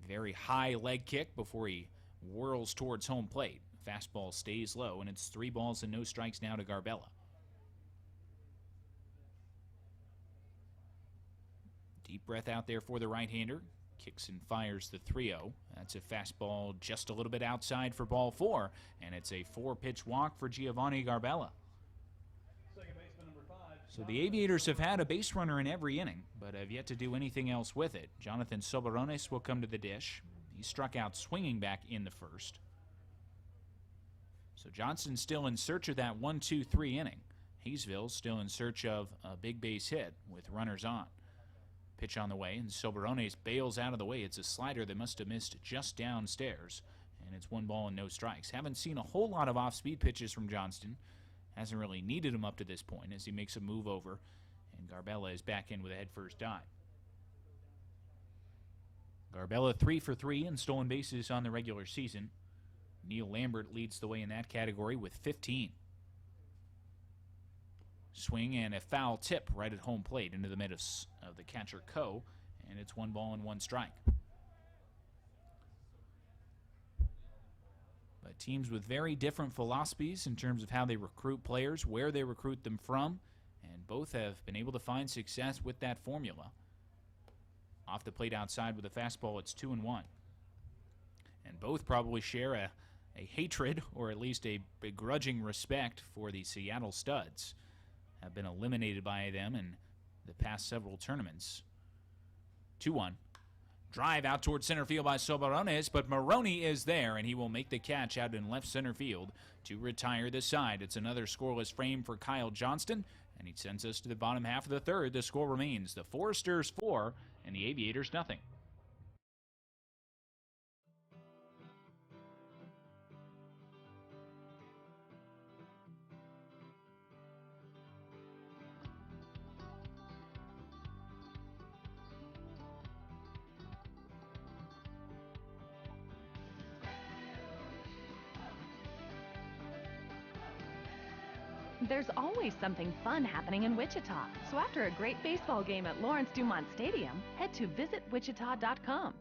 Very high leg kick before he whirls towards home plate. Fastball stays low, and it's 3 balls and no strikes now to Garbella. Deep breath out there for the right-hander. Kicks and fires the 3-0. That's a fastball just a little bit outside for ball 4, and it's a 4-pitch walk for Giovanni Garbella. So the Aviators have had a base runner in every inning, but have yet to do anything else with it. Jonathan Soberones will come to the dish. He struck out swinging back in the first. So Johnston's still in search of that 1-2-3 inning. Haysville still in search of a big base hit with runners on. Pitch on the way, and Soberones bails out of the way. It's a slider that must have missed just downstairs, and it's 1 ball and no strikes. Haven't seen a whole lot of off-speed pitches from Johnston. Hasn't really needed him up to this point as he makes a move over, and Garbella is back in with a head-first dive. Garbella 3 for 3 in stolen bases on the regular season. Neil Lambert leads the way in that category with 15. Swing and a foul tip right at home plate into the mid of the catcher Coe, and it's 1 ball and 1 strike. But teams with very different philosophies in terms of how they recruit players, where they recruit them from, and both have been able to find success with that formula. Off the plate outside with a fastball, it's 2-1. And both probably share a hatred, or at least a begrudging respect for the Seattle Studs. Have been eliminated by them in the past several tournaments. 2-1. Drive out towards center field by Soberones, but Maroney is there, and he will make the catch out in left center field to retire the side. It's another scoreless frame for Kyle Johnston, and he sends us to the bottom half of the 3rd. The score remains the Foresters 4 and the Aviators nothing. There's always something fun happening in Wichita. So after a great baseball game at Lawrence Dumont Stadium, head to visitwichita.com.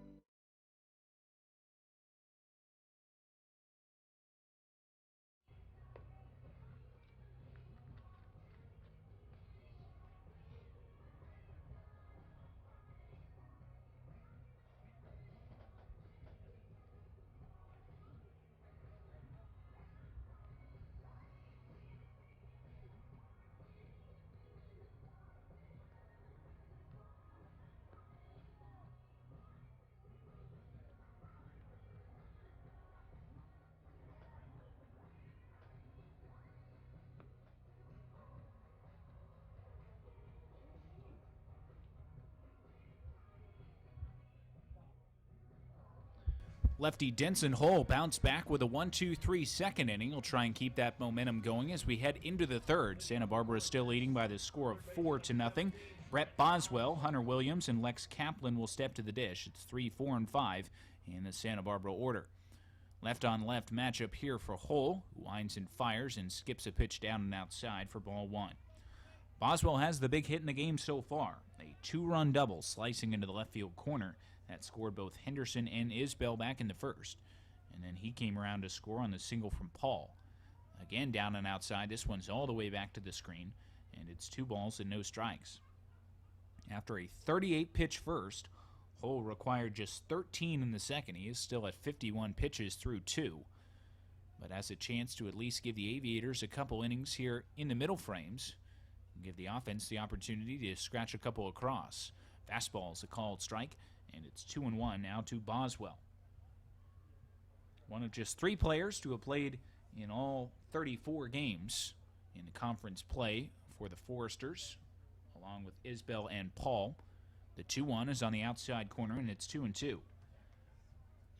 Lefty Denson Hole bounced back with a 1-2-3 second inning. He'll try and keep that momentum going as we head into the third. Santa Barbara is still leading by the score of 4-0. Brett Boswell, Hunter Williams, and Lex Kaplan will step to the dish. It's 3, 4, and 5 in the Santa Barbara order. Left-on-left matchup here for Hole, who winds and fires and skips a pitch down and outside for ball 1. Boswell has the big hit in the game so far, a 2-run double slicing into the left field corner that scored both Henderson and Isbell back in the first. And then he came around to score on the single from Paul. Again down and outside, this one's all the way back to the screen, and it's 2 balls and no strikes. After a 38-pitch first, Hole required just 13 in the second. He is still at 51 pitches through 2, but has a chance to at least give the Aviators a couple innings here in the middle frames and give the offense the opportunity to scratch a couple across. Fastball is a called strike, and it's 2-1 now to Boswell. One of just 3 players to have played in all 34 games in the conference play for the Foresters, along with Isbell and Paul. The 2-1 is on the outside corner, and it's 2-2. And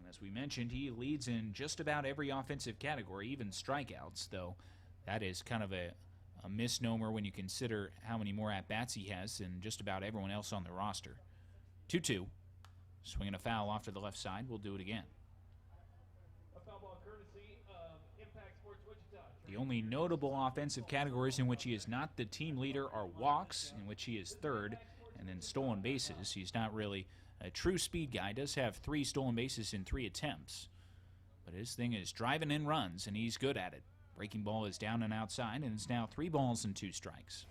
as we mentioned, he leads in just about every offensive category, even strikeouts, though that is kind of a misnomer when you consider how many more at-bats he has than just about everyone else on the roster. 2-2. Swinging a foul off to the left side. We'll do it again. A foul ball courtesy of Impact Sports Wichita. The only notable offensive categories in which he is not the team leader are walks, in which he is third, and then stolen bases. He's not really a true speed guy. Does have 3 stolen bases in 3 attempts. But his thing is driving in runs, and he's good at it. Breaking ball is down and outside, and it's now 3 balls and 2 strikes.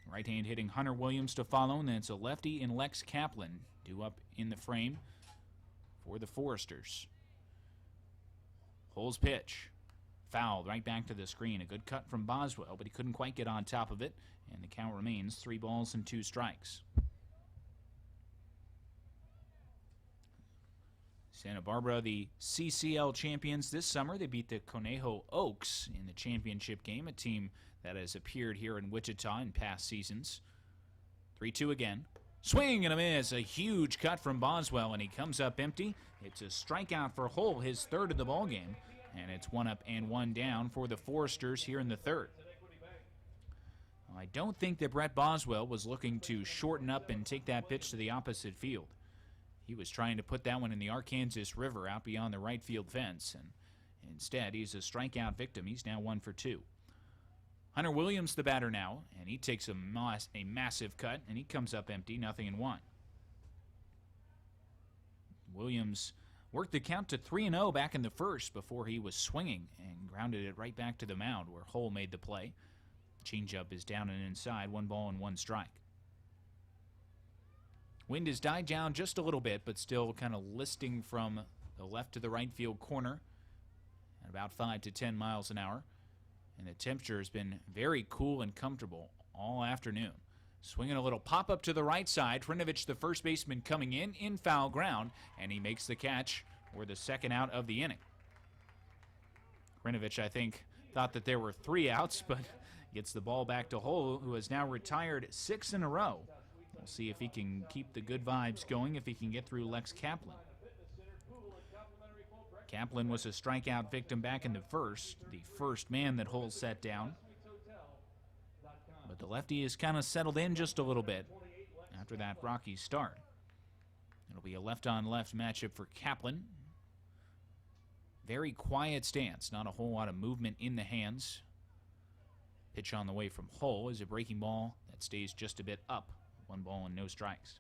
Right hand hitting Hunter Williams to follow, and then it's a lefty and Lex Kaplan due up in the frame for the Foresters. Hole's pitch. Fouled right back to the screen. A good cut from Boswell, but he couldn't quite get on top of it, and the count remains 3 balls and 2 strikes. Santa Barbara, the CCL champions this summer. They beat the Conejo Oaks in the championship game, a team that has appeared here in Wichita in past seasons. 3-2 again. Swing and a miss. A huge cut from Boswell, and he comes up empty. It's a strikeout for Hole, his 3rd of the ball game, and it's 1 up and 1 down for the Foresters here in the 3rd. I don't think that Brett Boswell was looking to shorten up and take that pitch to the opposite field. He was trying to put that one in the Arkansas River out beyond the right field fence, and instead he's a strikeout victim. He's now 1 for 2. Hunter Williams the batter now, and he takes a massive cut, and he comes up empty, 0-1. Williams worked the count to 3-0 back in the first before he was swinging and grounded it right back to the mound where Hole made the play. Changeup is down and inside, 1 ball and 1 strike. Wind has died down just a little bit, but still kind of listing from the left to the right field corner at about 5 to 10 miles an hour. And the temperature has been very cool and comfortable all afternoon. Swinging a little pop-up to the right side. Hrinovich, the first baseman, coming in foul ground, and he makes the catch for the 2nd out of the inning. Hrinovich, I think, thought that there were 3 outs, but gets the ball back to Hole, who has now retired 6 in a row. We'll see if he can keep the good vibes going, if he can get through Lex Kaplan. Kaplan was a strikeout victim back in the first man that Hole set down. But the lefty has kind of settled in just a little bit after that rocky start. It'll be a left-on-left matchup for Kaplan. Very quiet stance, not a whole lot of movement in the hands. Pitch on the way from Hole is a breaking ball that stays just a bit up. 1 ball and no strikes.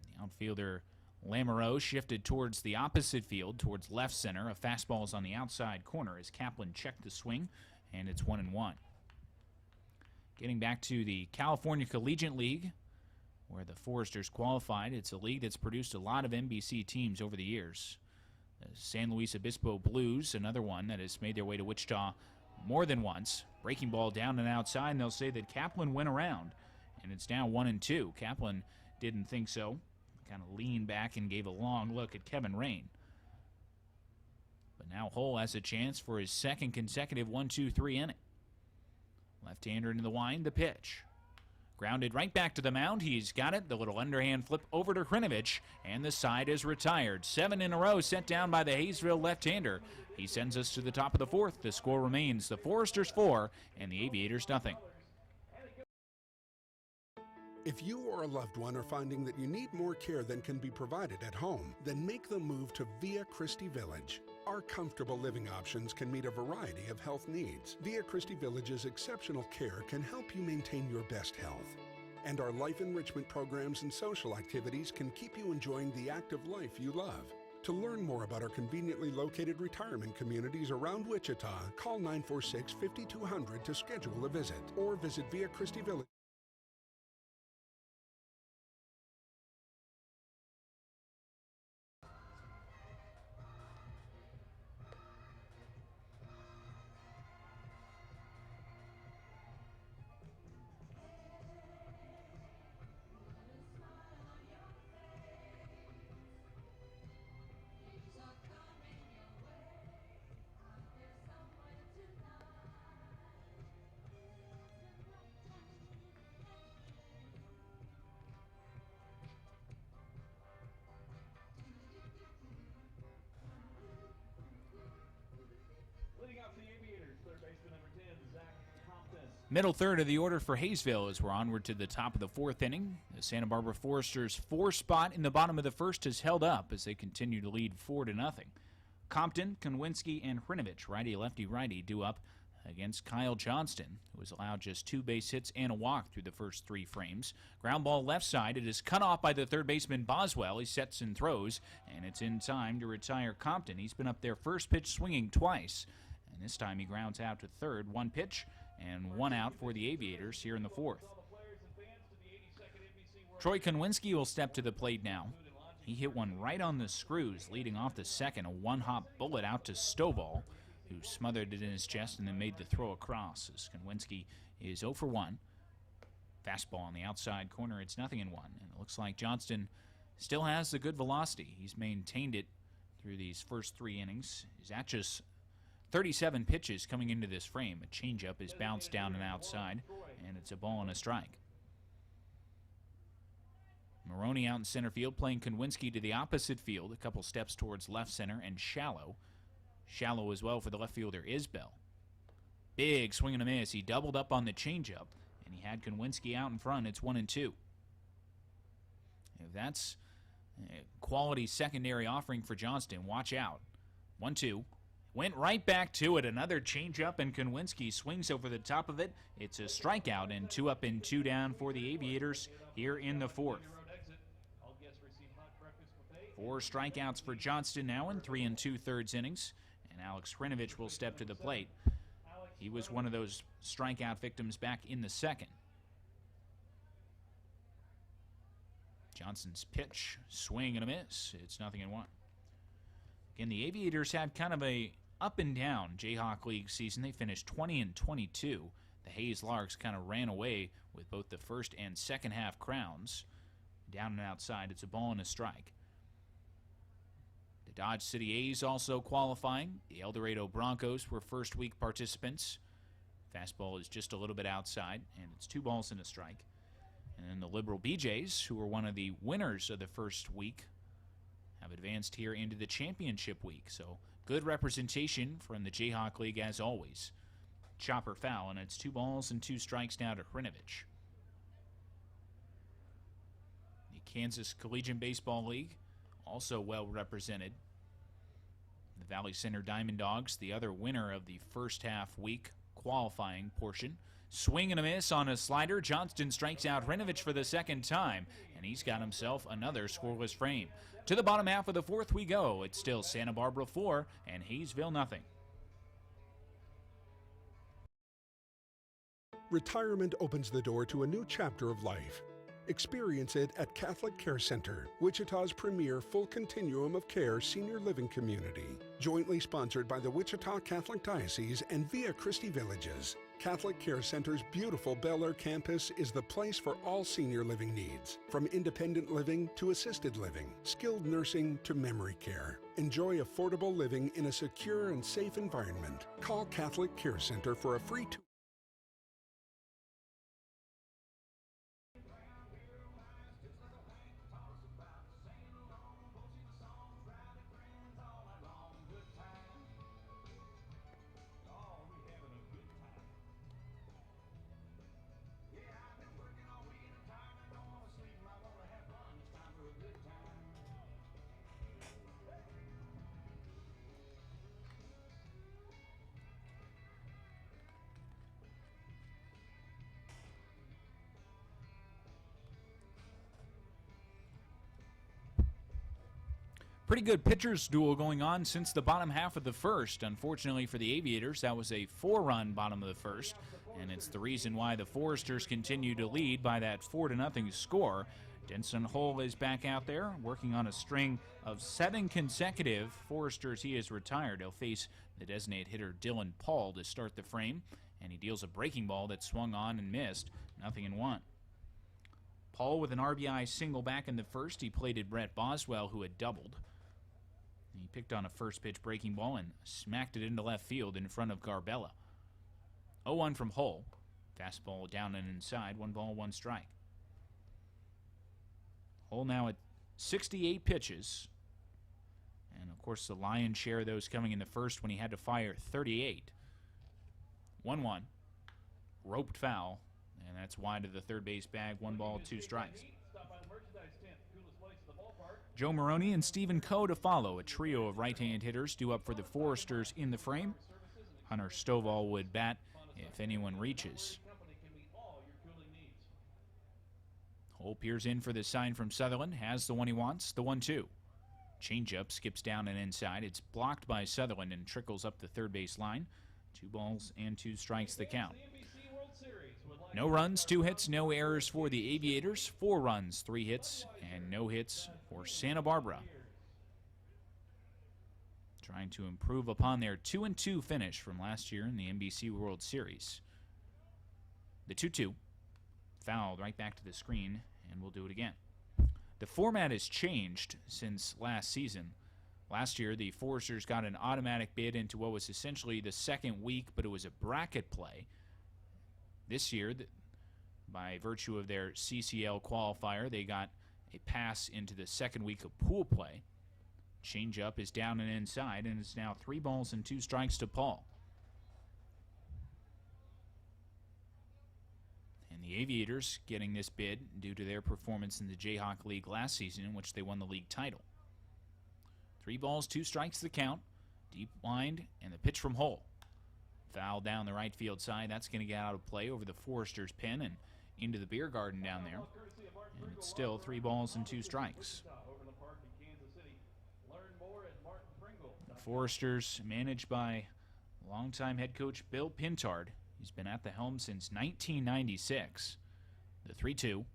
The outfielder Lamoureux shifted towards the opposite field, towards left center. A fastball is on the outside corner as Kaplan checked the swing, and it's 1-1. Getting back to the California Collegiate League, where the Foresters qualified. It's a league that's produced a lot of NBC teams over the years. The San Luis Obispo Blues, another one that has made their way to Wichita more than once. Breaking ball down and outside, and they'll say that Kaplan went around, and it's now 1-2. Kaplan didn't think so. Kind of leaned back and gave a long look at Kevin Rain. But now Hole has a chance for his 2nd consecutive 1-2-3 inning. Left-hander into the wind, the pitch. Grounded right back to the mound. He's got it. The little underhand flip over to Hrinovich, and the side is retired. 7 in a row set down by the Haysville left-hander. He sends us to the top of the fourth. The score remains the Foresters 4 and the Aviators nothing. If you or a loved one are finding that you need more care than can be provided at home, then make the move to Via Christi Village. Our comfortable living options can meet a variety of health needs. Via Christi Village's exceptional care can help you maintain your best health. And our life enrichment programs and social activities can keep you enjoying the active life you love. To learn more about our conveniently located retirement communities around Wichita, call 946-5200 to schedule a visit or visit Via Christi Village. Leading off the Aviators, third baseman number 10, Zach Compton. Middle third of the order for Haysville as we're onward to the top of the fourth inning. The Santa Barbara Foresters' 4 spot in the bottom of the first is held up as they continue to lead 4-0. Compton, Konwinski, and Hrinovich, righty-lefty-righty, due up against Kyle Johnston, who has allowed just 2 base hits and a walk through the first 3 frames. Ground ball left side. It is cut off by the third baseman Boswell. He sets and throws, and it's in time to retire Compton. He's been up there first pitch swinging twice, and this time he grounds out to third. 1 pitch and 1 out for the Aviators here in the fourth. Troy Konwinski will step to the plate now. He hit one right on the screws, leading off the second, a 1-hop bullet out to Stovall, who smothered it in his chest and then made the throw across. As Konwinski is 0 for 1. Fastball on the outside corner, it's 0-1. And it looks like Johnston still has the good velocity. He's maintained it through these first 3 innings. He's at just 37 pitches coming into this frame. A changeup is bounced down and outside, and it's a ball and a strike. Maroney out in center field, playing Konwinski to the opposite field, a couple steps towards left center, and shallow. Shallow as well for the left fielder, Isbell. Big swing and a miss. He doubled up on the changeup, and he had Konwinski out in front. It's 1-2. If that's a quality secondary offering for Johnston, watch out. 1-2. Went right back to it. Another changeup, and Konwinski swings over the top of it. It's a strikeout, and 2 up and 2 down for the Aviators here in the fourth. 4 strikeouts for Johnston now in 3 2/3 innings, and Alex Hrinovich will step to the plate. He was one of those strikeout victims back in the second. Johnston's pitch, swing and a miss. It's 0-1. Again, the Aviators had kind of a up and down Jayhawk League season. They finished 20-22. The Hayes Larks kind of ran away with both the first and second half crowns. Down and outside, it's a ball and a strike. The Dodge City A's also qualifying. The El Dorado Broncos were first week participants. Fastball is just a little bit outside, and it's 2 balls and a strike. And then the Liberal BJs, who were one of the winners of the first week, have advanced here into the championship week. So good representation from the Jayhawk League as always. Chopper foul, and it's 2 balls and 2 strikes now to Hrinovich. The Kansas Collegiate Baseball League also well represented. The Valley Center Diamond Dogs, the other winner of the first half week qualifying portion. Swing and a miss on a slider. Johnston strikes out Hrinovich for the second time, and he's got himself another scoreless frame. To the bottom half of the fourth we go. It's still Santa Barbara 4 and Haysville nothing. Retirement opens the door to a new chapter of life. Experience it at Catholic Care Center, Wichita's premier full continuum of care senior living community. Jointly sponsored by the Wichita Catholic Diocese and Via Christi Villages. Catholic Care Center's beautiful Bel Air campus is the place for all senior living needs, from independent living to assisted living, skilled nursing to memory care. Enjoy affordable living in a secure and safe environment. Call Catholic Care Center for a free Pretty good pitchers duel going on since the bottom half of the first. Unfortunately for the Aviators, that was a 4-run bottom of the first, and it's the reason why the Foresters continue to lead by that 4-0 score. Denson Hull is back out there working on a string of 7 consecutive Foresters. He is retired. He'll face the designated hitter Dylan Paul to start the frame, and he deals a breaking ball that swung on and missed. 0-1. Paul with an RBI single back in the first. He plated Brett Boswell, who had doubled. He picked on a first pitch breaking ball and smacked it into left field in front of Garbella. 0-1 from Hull. Fastball down and inside. 1 ball, 1 strike. Hull now at 68 pitches. And, of course, the lion's share of those coming in the first when he had to fire 38. 1-1. Roped foul. And that's wide of the third base bag. 1 ball, 2 strikes. Joe Maroney and Stephen Coe to follow. A trio of right-hand hitters due up for the Foresters in the frame. Hunter Stovall would bat if anyone reaches. Hull peers in for the sign from Sutherland. Has the one he wants. The 1-2. Changeup skips down and inside. It's blocked by Sutherland and trickles up the third base line. 2 balls and 2 strikes the count. No runs, 2 hits, no errors for the Aviators. 4 runs, 3 hits, and no hits for Santa Barbara. Trying to improve upon their 2-2 finish from last year in the NBC World Series. The 2-2. Fouled right back to the screen, and we'll do it again. The format has changed since last season. Last year, the Foresters got an automatic bid into what was essentially the second week, but it was a bracket play. This year, by virtue of their CCL qualifier, they got a pass into the second week of pool play. Changeup is down and inside, and it's now 3 balls and 2 strikes to Paul. And the Aviators getting this bid due to their performance in the Jayhawk League last season, in which they won the league title. 3 balls, 2 strikes the count. Deep wind, and the pitch from Hull. Foul down the right field side. That's going to get out of play over the Foresters' pen and into the beer garden down there. And it's still 3 balls and 2 strikes. The Foresters managed by longtime head coach Bill Pintard. He's been at the helm since 1996. The 3-2.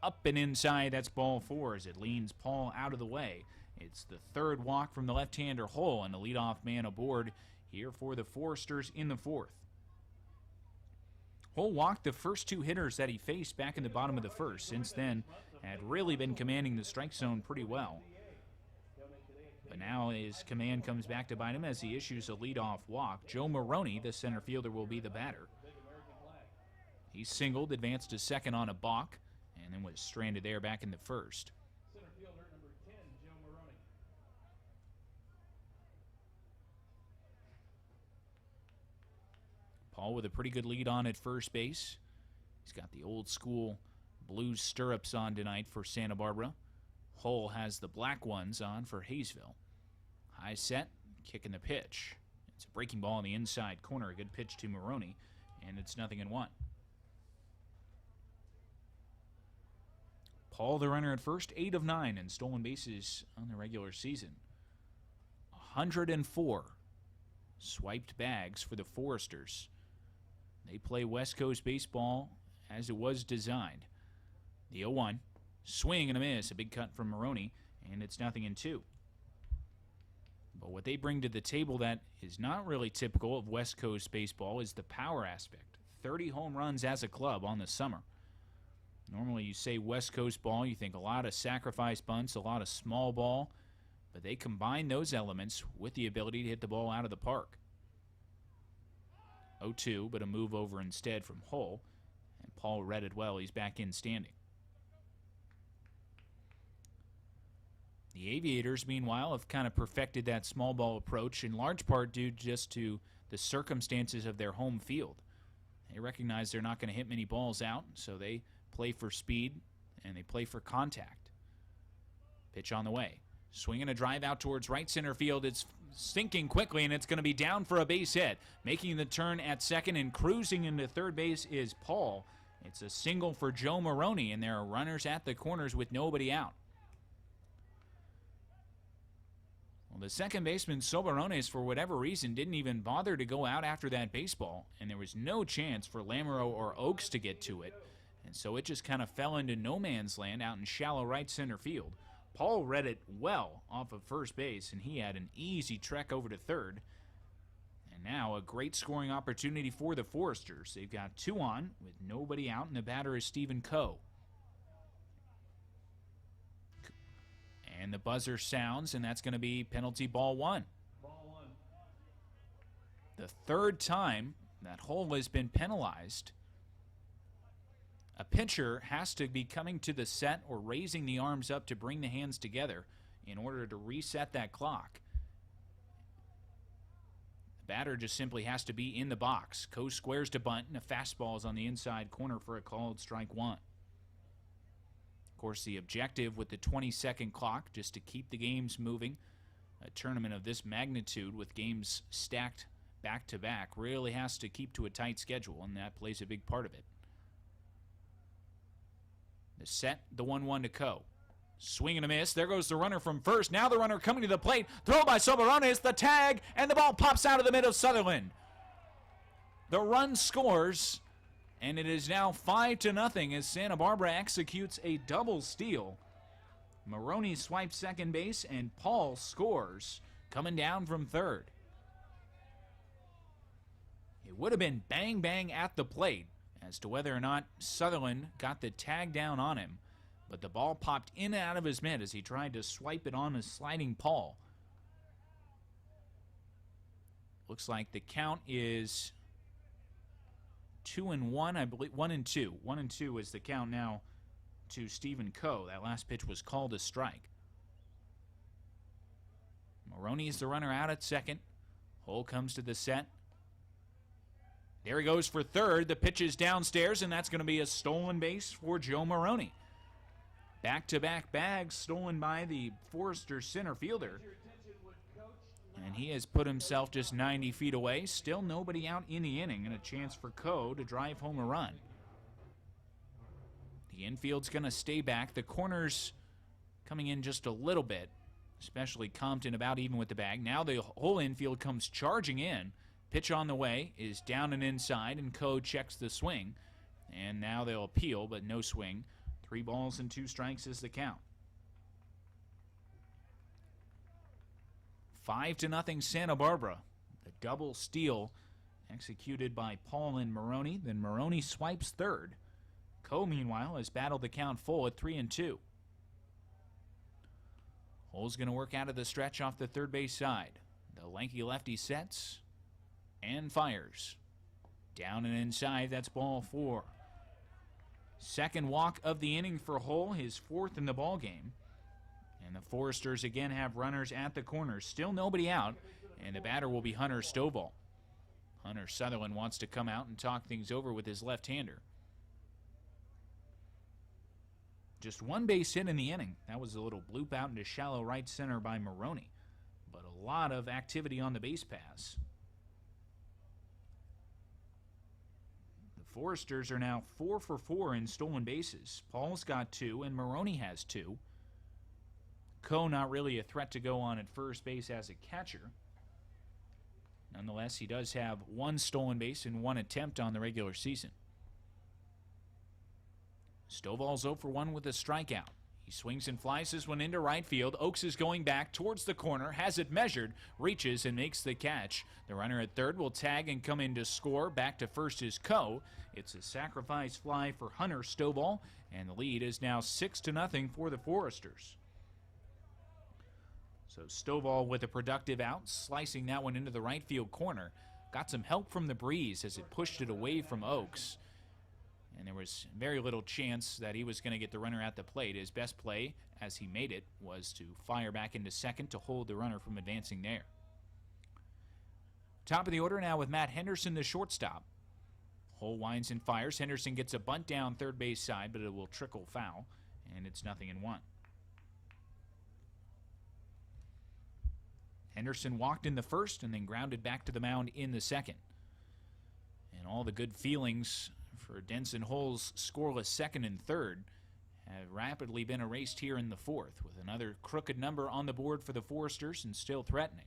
Up and inside. That's ball 4 as it leans Paul out of the way. It's the 3rd walk from the left-hander Hull, and the leadoff man aboard here for the Foresters in the 4th. Hull walked the first 2 hitters that he faced back in the bottom of the first. Since then, had really been commanding the strike zone pretty well. But now his command comes back to bite him as he issues a leadoff walk. Joe Maroney, the center fielder, will be the batter. He singled, advanced to second on a balk, and then was stranded there back in the first. Paul with a pretty good lead on at first base. He's got the old school blue stirrups on tonight for Santa Barbara. Hull has the black ones on for Haysville. High set, kicking the pitch. It's a breaking ball in the inside corner. A good pitch to Maroney, and it's 0-1. Paul, the runner at first, 8 of 9 in stolen bases on the regular season. 104 swiped bags for the Foresters. They play West Coast baseball as it was designed. The 0-1, swing and a miss, a big cut from Maroney, and it's 0-2. But what they bring to the table that is not really typical of West Coast baseball is the power aspect. 30 home runs as a club on the summer. Normally you say West Coast ball, you think a lot of sacrifice bunts, a lot of small ball, but they combine those elements with the ability to hit the ball out of the park. 0-2, but a move over instead from Hull, and Paul read it well. He's back in standing. The Aviators, meanwhile, have kind of perfected that small ball approach, in large part due just to the circumstances of their home field. They recognize they're not going to hit many balls out, so they play for speed and they play for contact. Pitch on the way. Swinging a drive out towards right center field. It's sinking quickly, and it's going to be down for a base hit. Making the turn at second and cruising into third base is Paul. It's a single for Joe Maroney, and there are runners at the corners with nobody out. The second baseman, Soberones, for whatever reason, didn't even bother to go out after that baseball, and there was no chance for Lamoureux or Oaks to get to it, and so it just kind of fell into no man's land out in shallow right center field. Paul read it well off of first base, and he had an easy trek over to third. And now a great scoring opportunity for the Foresters. They've got 2 on with nobody out, and the batter is Stephen Coe. And the buzzer sounds, and that's going to be penalty ball 1. The third time that Hull has been penalized. A pitcher has to be coming to the set or raising the arms up to bring the hands together in order to reset that clock. The batter just simply has to be in the box. Coe squares to bunt, and a fastball is on the inside corner for a called strike 1. Of course, the objective with the 20-second clock, just to keep the games moving. A tournament of this magnitude with games stacked back-to-back really has to keep to a tight schedule, and that plays a big part of it. The set, the 1-1 to Coe. Swing and a miss. There goes the runner from first. Now the runner coming to the plate. Throw by Soberones. The tag, and the ball pops out of the mid of Sutherland. The run scores, and it is now 5-0 as Santa Barbara executes a double steal. Maroney swipes second base, and Paul scores, coming down from third. It would have been bang-bang at the plate as to whether or not Sutherland got the tag down on him, but the ball popped in and out of his mitt as he tried to swipe it on a sliding Paul. Looks like the count is 2-1, I believe. 1-2. 1-2 is the count now to Stephen Coe. That last pitch was called a strike. Maroney is the runner out at second. Hull comes to the set. There he goes for third. The pitch is downstairs, and that's going to be a stolen base for Joe Maroney. Back-to-back bags stolen by the Forester center fielder. And he has put himself just 90 feet away. Still nobody out in the inning, and a chance for Coe to drive home a run. The infield's going to stay back. The corners coming in just a little bit, especially Compton about even with the bag. Now the whole infield comes charging in. Pitch on the way is down and inside, and Coe checks the swing. And now they'll appeal, but no swing. 3 balls and 2 strikes is the count. 5-0 Santa Barbara. The double steal executed by Paul and Maroney. Then Maroney swipes third. Coe, meanwhile, has battled the count full at 3-2. Hull's going to work out of the stretch off the third base side. The lanky lefty sets and fires. Down and inside, that's ball 4. Second walk of the inning for Hull, his 4th in the ball game. And the Foresters again have runners at the corners. Still nobody out, and the batter will be Hunter Stovall. Hunter Sutherland wants to come out and talk things over with his left-hander. Just 1 base hit in the inning. That was a little bloop out into shallow right center by Maroney. But a lot of activity on the base pass. Foresters are now 4 for 4 in stolen bases. Paul's got 2, and Maroney has 2. Coe not really a threat to go on at first base as a catcher. Nonetheless, he does have 1 stolen base and 1 attempt on the regular season. Stovall's 0 for 1 with a strikeout. He swings and flies this one into right field. Oaks is going back towards the corner, has it measured, reaches and makes the catch. The runner at third will tag and come in to score. Back to first is Coe. It's a sacrifice fly for Hunter Stovall, and the lead is now 6-0 for the Foresters. So Stovall with a productive out, slicing that one into the right field corner. Got some help from the breeze as it pushed it away from Oaks. And there was very little chance that he was going to get the runner at the plate. His best play, as he made it, was to fire back into second to hold the runner from advancing there. Top of the order now with Matt Henderson, the shortstop. Hull winds and fires. Henderson gets a bunt down third base side, but it will trickle foul, and it's 0-1. Henderson walked in the first and then grounded back to the mound in the second. And all the good feelings for Denson Hull's scoreless second and third have rapidly been erased here in the fourth, with another crooked number on the board for the Foresters and still threatening.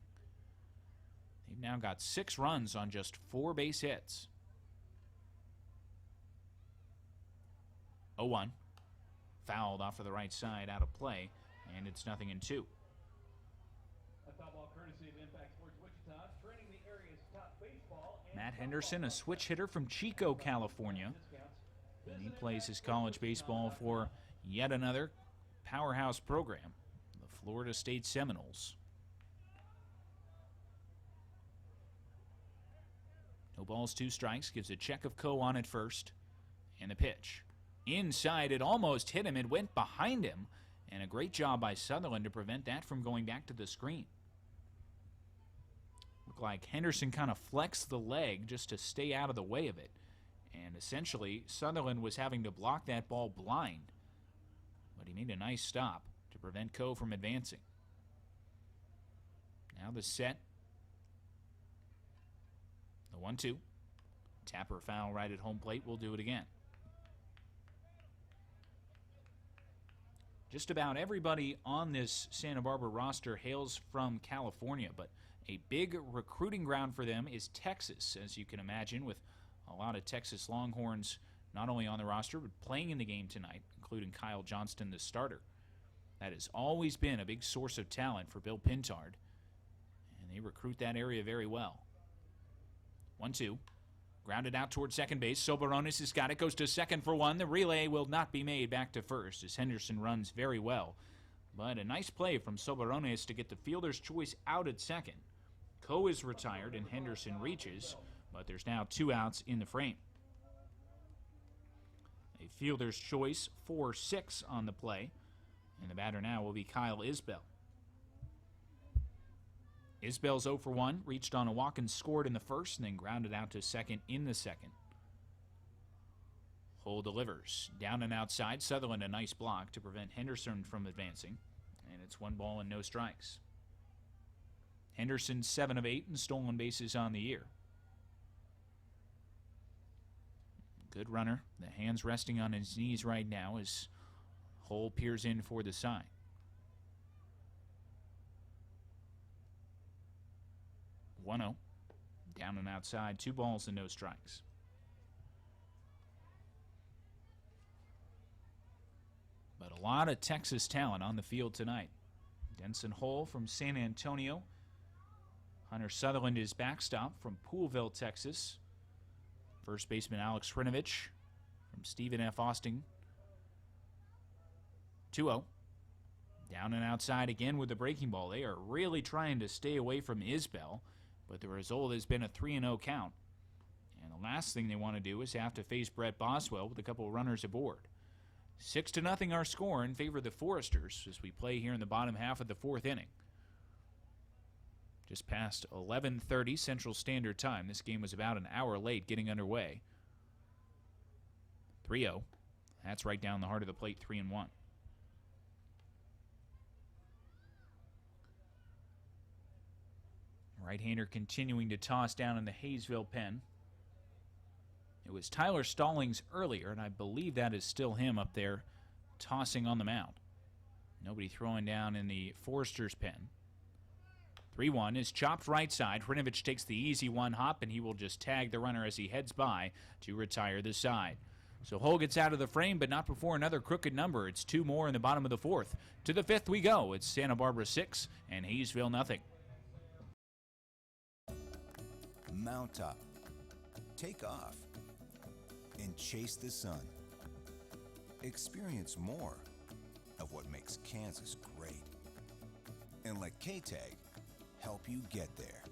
They've now got 6 runs on just 4 base hits. 0-1. Fouled off of the right side, out of play, and it's 0-2. A foul ball courtesy of Impact Sports Wichita, training the area's top baseball and Matt Henderson, a switch hitter from Chico, California. And he plays his college baseball for yet another powerhouse program, the Florida State Seminoles. No balls, 2 strikes. Gives a check of Coe on at first. And the pitch. Inside, it almost hit him. It went behind him. And a great job by Sutherland to prevent that from going back to the screen. Looked like Henderson kind of flexed the leg just to stay out of the way of it. And essentially, Sutherland was having to block that ball blind. But he made a nice stop to prevent Coe from advancing. Now the set. The 1-2. Tapper foul right at home plate. We'll do it again. Just about everybody on this Santa Barbara roster hails from California, but a big recruiting ground for them is Texas, as you can imagine, with a lot of Texas Longhorns not only on the roster, but playing in the game tonight, including Kyle Johnston, the starter. That has always been a big source of talent for Bill Pintard, and they recruit that area very well. 1-2. Grounded out towards second base. Soberonis has got it. Goes to second for 1. The relay will not be made back to first as Henderson runs very well. But a nice play from Soberonis to get the fielder's choice out at second. Coe is retired and Henderson reaches, but there's now 2 outs in the frame. A fielder's choice 4-6 on the play. And the batter now will be Kyle Isbell. Isbell's 0 for 1, reached on a walk and scored in the first, and then grounded out to second in the second. Hole delivers. Down and outside. Sutherland a nice block to prevent Henderson from advancing. And it's 1 ball and no strikes. Henderson 7 of 8 and stolen bases on the year. Good runner. The hands resting on his knees right now as Hole peers in for the sign. 1-0. Down and outside, 2 balls and no strikes. But a lot of Texas talent on the field tonight. Denson Hole from San Antonio. Hunter Sutherland is backstop from Poolville, Texas. First baseman Alex Hrinovich from Stephen F. Austin. 2-0. Down and outside again with the breaking ball. They are really trying to stay away from Isbell. But the result has been a 3-0 count. And the last thing they want to do is have to face Brett Boswell with a couple of runners aboard. 6-0 our score in favor of the Foresters as we play here in the bottom half of the 4th inning. Just past 11:30 Central Standard Time. This game was about an hour late getting underway. 3-0. That's right down the heart of the plate, 3-1. Right-hander continuing to toss down in the Haysville pen. It was Tyler Stallings earlier, and I believe that is still him up there tossing on the mound. Nobody throwing down in the Foresters pen. 3-1 is chopped right side. Hrinovich takes the easy one hop, and he will just tag the runner as he heads by to retire the side. So Hull gets out of the frame, but not before another crooked number. It's 2 more in the bottom of the 4th. To the 5th we go. It's Santa Barbara 6 and Haysville nothing. Mount up, take off, and chase the sun. Experience more of what makes Kansas great. And let K-Tag help you get there.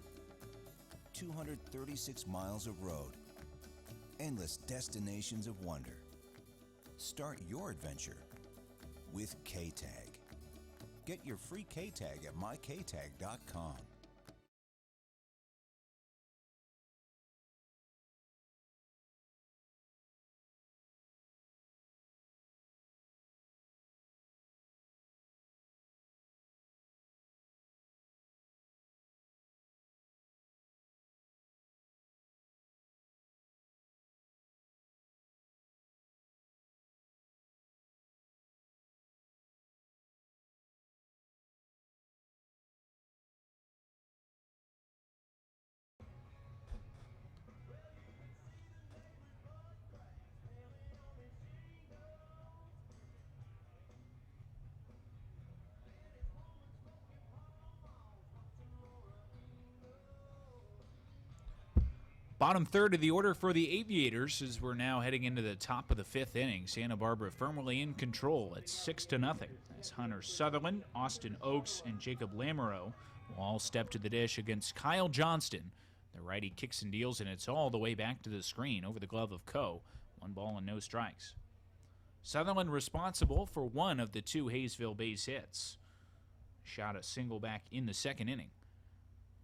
236 miles of road, endless destinations of wonder. Start your adventure with K-Tag. Get your free K-Tag at myktag.com. Bottom third of the order for the Aviators as we're now heading into the top of the 5th inning. Santa Barbara firmly in control at 6-0. As Hunter Sutherland, Austin Oakes, and Jacob Lamoureux will all step to the dish against Kyle Johnston. The righty kicks and deals, and it's all the way back to the screen over the glove of Coe. 1 ball and no strikes. Sutherland responsible for one of the 2 Haysville base hits. Shot a single back in the 2nd inning.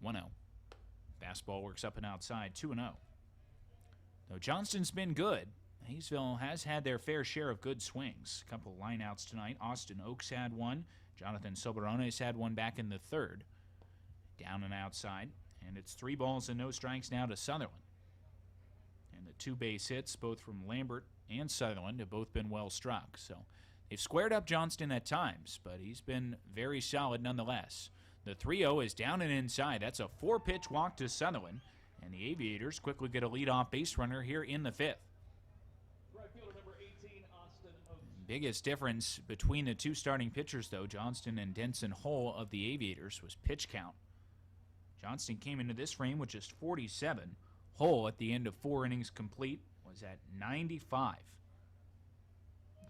1-0. Fastball works up and outside, 2-0. Though Johnston's been good, Haysville has had their fair share of good swings. A couple lineouts tonight. Austin Oakes had one. Jonathan Soberones had one back in the 3rd. Down and outside. And it's 3 balls and no strikes now to Sutherland. And the 2 base hits, both from Lambert and Sutherland, have both been well struck. So they've squared up Johnston at times, but he's been very solid nonetheless. The 3-0 is down and inside. That's a 4-pitch walk to Sutherland. And the Aviators quickly get a leadoff base runner here in the 5th. Biggest difference between the 2 starting pitchers, though, Johnston and Denson Hull of the Aviators, was pitch count. Johnston came into this frame with just 47. Hull, at the end of 4 innings complete, was at 95.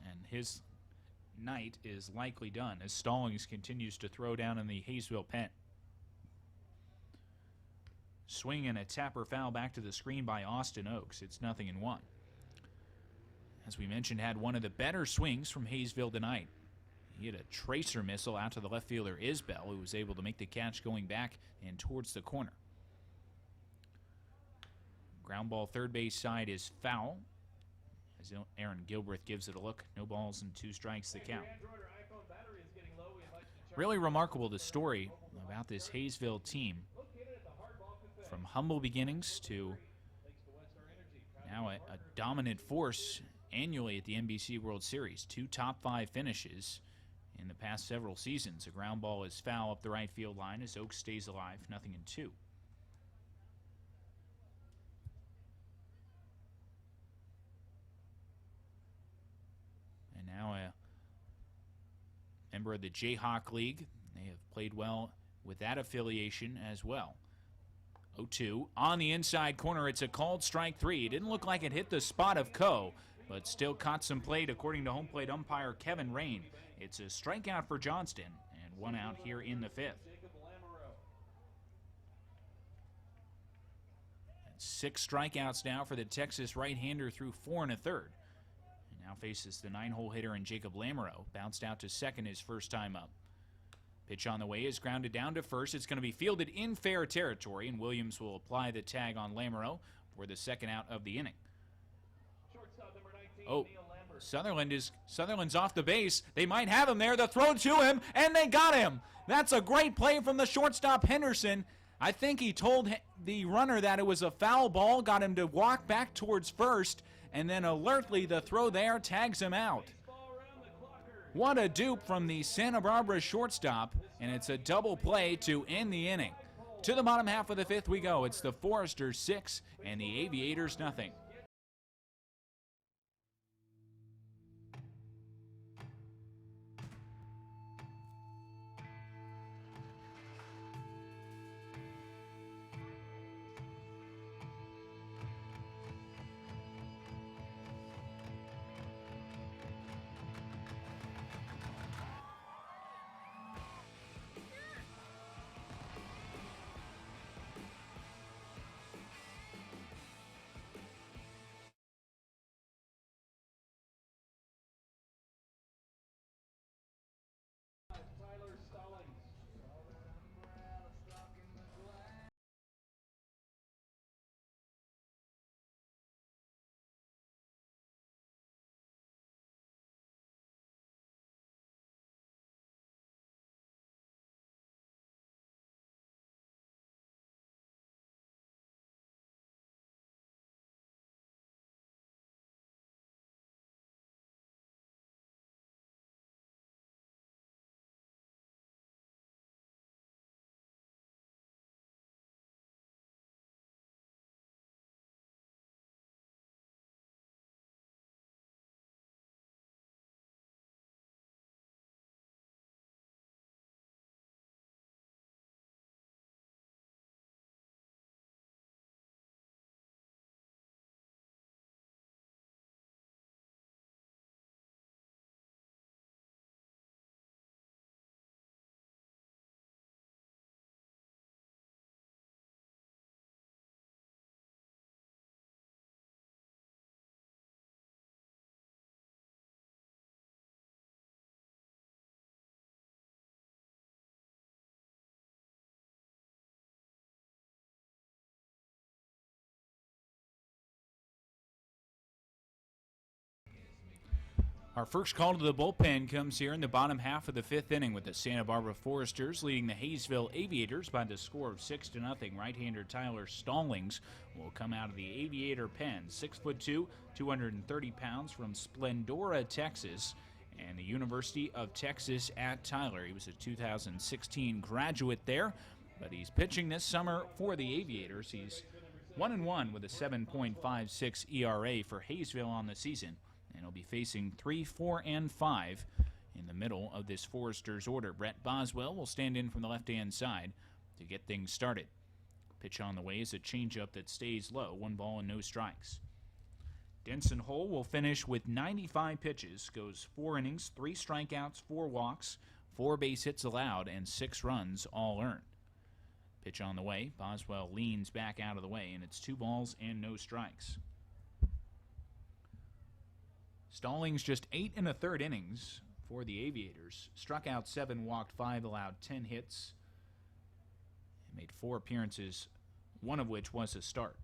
And his night is likely done as Stallings continues to throw down in the Haysville pen. Swing and a tapper foul back to the screen by Austin Oakes. It's 0-1. As we mentioned, had one of the better swings from Haysville tonight. He had a tracer missile out to the left fielder Isbell, who was able to make the catch going back and towards the corner. Ground ball third base side is foul. As Aaron Gilbreth gives it a look, no balls and 2 strikes the count. Really remarkable the story about this Haysville team. From humble beginnings to now a dominant force annually at the NBC World Series. 2 top 5 finishes in the past several seasons. A ground ball is foul up the right field line as Oakes stays alive, 0-2. Now a member of the Jayhawk League. They have played well with that affiliation as well. 0-2. On the inside corner, it's a called strike 3. It didn't look like it hit the spot of Coe, but still caught some plate according to home plate umpire Kevin Rain. It's a strikeout for Johnston and 1 out here in the 5th. And 6 strikeouts now for the Texas right-hander through 4 1/3. Now faces the 9-hole hitter in Jacob Lamoureux. Bounced out to second his first time up. Pitch on the way is grounded down to first. It's going to be fielded in fair territory, and Williams will apply the tag on Lamoureux for the 2nd out of the inning. Oh, Sutherland's off the base. They might have him there. The throw to him, and they got him. That's a great play from the shortstop Henderson. I think he told the runner that it was a foul ball, got him to walk back towards first, and then alertly the throw there tags him out. What a dupe from the Santa Barbara shortstop, and it's a double play to end the inning. To the bottom half of the 5th we go. It's the Foresters 6 and the Aviators 0. Our first call to the bullpen comes here in the bottom half of the 5th inning with the Santa Barbara Foresters leading the Haysville Aviators by the score of 6-0. Right-hander Tyler Stallings will come out of the Aviator pen. 6'2", 230 pounds from Splendora, Texas, and the University of Texas at Tyler. He was a 2016 graduate there, but he's pitching this summer for the Aviators. He's 1-1 with a 7.56 ERA for Haysville on the season. And he'll be facing 3, 4, and 5 in the middle of this Foresters order. Brett Boswell will stand in from the left-hand side to get things started. Pitch on the way is a changeup that stays low. 1 ball and no strikes. Denson Hole will finish with 95 pitches, goes 4 innings, 3 strikeouts, 4 walks, 4 base hits allowed, and 6 runs all earned. Pitch on the way. Boswell leans back out of the way, and it's 2 balls and no strikes. Stallings just 8 1/3 innings for the Aviators. Struck out 7, walked 5, allowed 10 hits. He made 4 appearances, 1 of which was a start.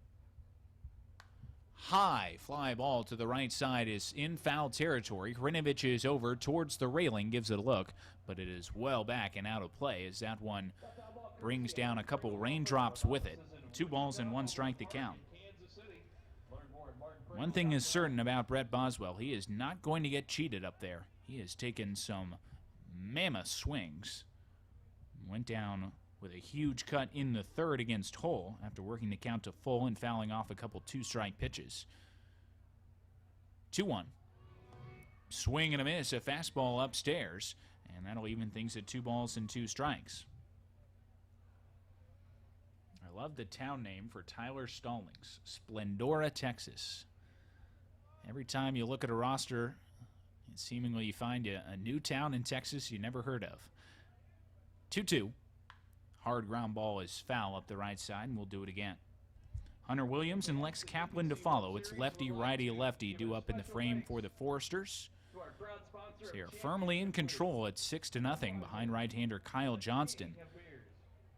High fly ball to the right side is in foul territory. Hrinovich is over towards the railing, gives it a look, but it is well back and out of play as that one brings down a couple raindrops with it. 2 balls and 1 strike to count. One thing is certain about Brett Boswell. He is not going to get cheated up there. He has taken some mammoth swings. Went down with a huge cut in the 3rd against Hull after working the count to full and fouling off a couple 2-strike pitches. 2-1. Swing and a miss, a fastball upstairs, and that'll even things at 2 balls and 2 strikes. I love the town name for Tyler Stallings, Splendora, Texas. Every time you look at a roster, seemingly you find a new town in Texas you never heard of. 2-2. Hard ground ball is foul up the right side, and we'll do it again. Hunter Williams and Lex Kaplan to follow. It's lefty, righty, lefty due up in the frame for the Foresters. So they are firmly in control at 6-0 behind right-hander Kyle Johnston.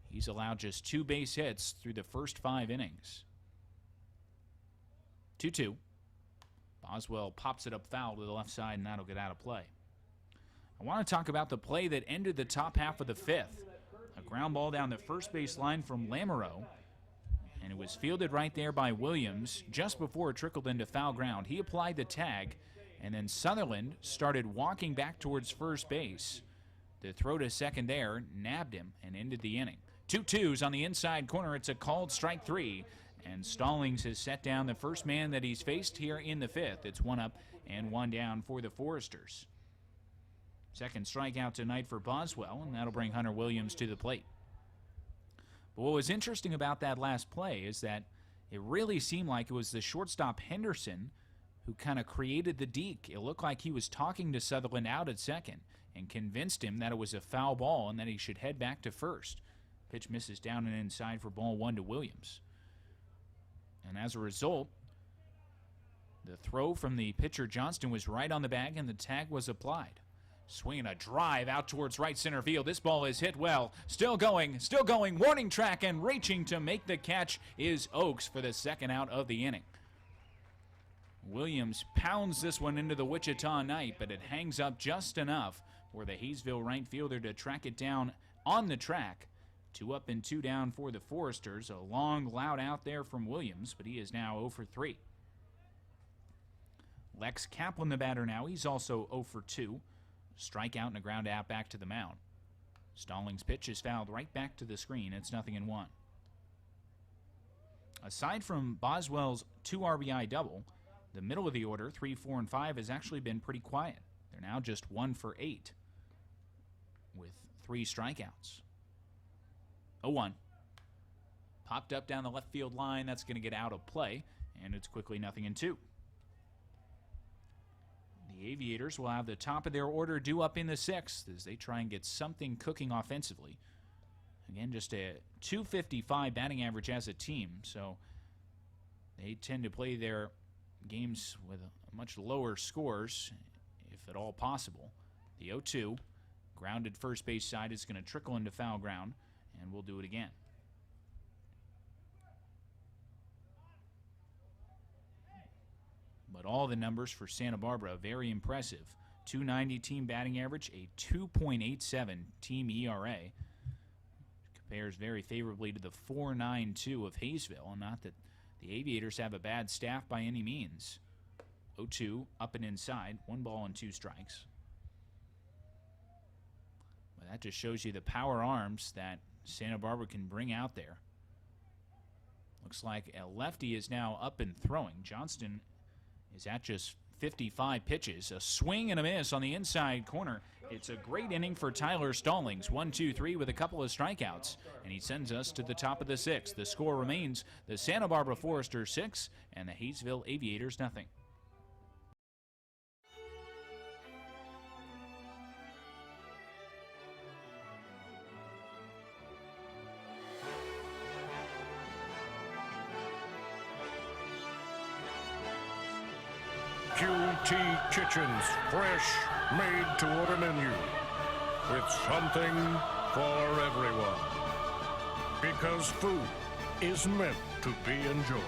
He's allowed just 2 base hits through the first 5 innings. 2-2. Boswell pops it up foul to the left side, and that'll get out of play. I want to talk about the play that ended the top half of the 5th. A ground ball down the first base line from Lamoureux, and it was fielded right there by Williams just before it trickled into foul ground. He applied the tag, and then Sutherland started walking back towards first base. The throw to second there nabbed him and ended the inning. 2-2s on the inside corner. It's a called strike 3. And Stallings has set down the first man that he's faced here in the 5th. It's 1 up and 1 down for the Foresters. Second strikeout tonight for Boswell, and that'll bring Hunter Williams to the plate. But what was interesting about that last play is that it really seemed like it was the shortstop Henderson who kind of created the deke. It looked like he was talking to Sutherland out at second and convinced him that it was a foul ball and that he should head back to first. Pitch misses down and inside for ball 1 to Williams. And as a result, the throw from the pitcher Johnston was right on the bag and the tag was applied. Swinging a drive out towards right center field. This ball is hit well. Still going. Warning track, and reaching to make the catch is Oakes for the 2nd out of the inning. Williams pounds this one into the Wichita night, but it hangs up just enough for the Haysville right fielder to track it down on the track. 2 up and 2 down for the Foresters. A long, loud out there from Williams, but he is now 0 for 3. Lex Kaplan, the batter now. He's also 0 for 2. Strikeout and a ground out back to the mound. Stallings' pitch is fouled right back to the screen. It's 0-1. Aside from Boswell's 2 RBI double, the middle of the order, 3, 4, and 5, has actually been pretty quiet. They're now just 1 for 8 with 3 strikeouts. 0-1. Popped up down the left field line. That's going to get out of play, and it's quickly 0-2. The Aviators will have the top of their order due up in the 6th as they try and get something cooking offensively. Again, just a .255 batting average as a team, so they tend to play their games with much lower scores, if at all possible. The 0-2, grounded first base side, is going to trickle into foul ground, and we'll do it again. But all the numbers for Santa Barbara, very impressive. .290 team batting average, a 2.87 team ERA. Compares very favorably to the .492 of Haysville, and not that the Aviators have a bad staff by any means. 0-2, up and inside, 1 ball and 2 strikes. Well, that just shows you the power arms that Santa Barbara can bring out there. Looks like a lefty is now up and throwing. Johnston is at just 55 pitches. A swing and a miss on the inside corner. It's a great inning for Tyler Stallings. 1-2-3 with a couple of strikeouts. And he sends us to the top of the 6th. The score remains the Santa Barbara Foresters 6 and the Haysville Aviators nothing. QT Kitchen's fresh, made-to-order menu with something for everyone. Because food is meant to be enjoyed.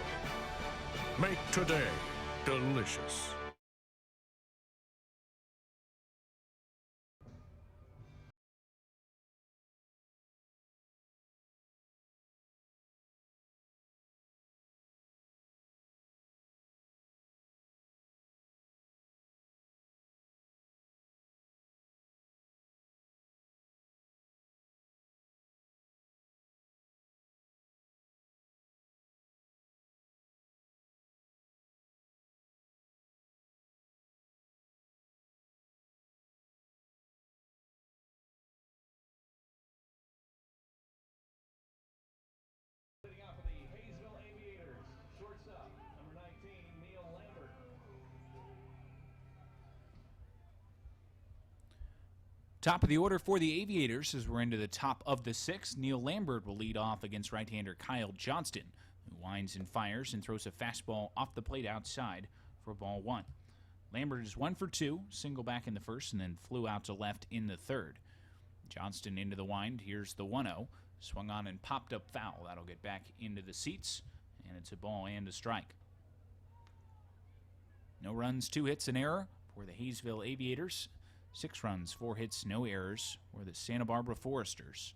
Make today delicious. Sitting out for the Haysville Aviators, shortstop, number 19, Neil Lambert. Top of the order for the Aviators as we're into the top of the 6th. Neil Lambert will lead off against right-hander Kyle Johnston, who winds and fires and throws a fastball off the plate outside for ball 1. Lambert is 1 for 2, single back in the first, and then flew out to left in the third. Johnston into the wind. Here's the 1-0. Swung on and popped up foul. That'll get back into the seats, and it's a ball and a strike. No runs, 2 hits, an error for the Haysville Aviators. 6 runs, 4 hits, no errors for the Santa Barbara Foresters.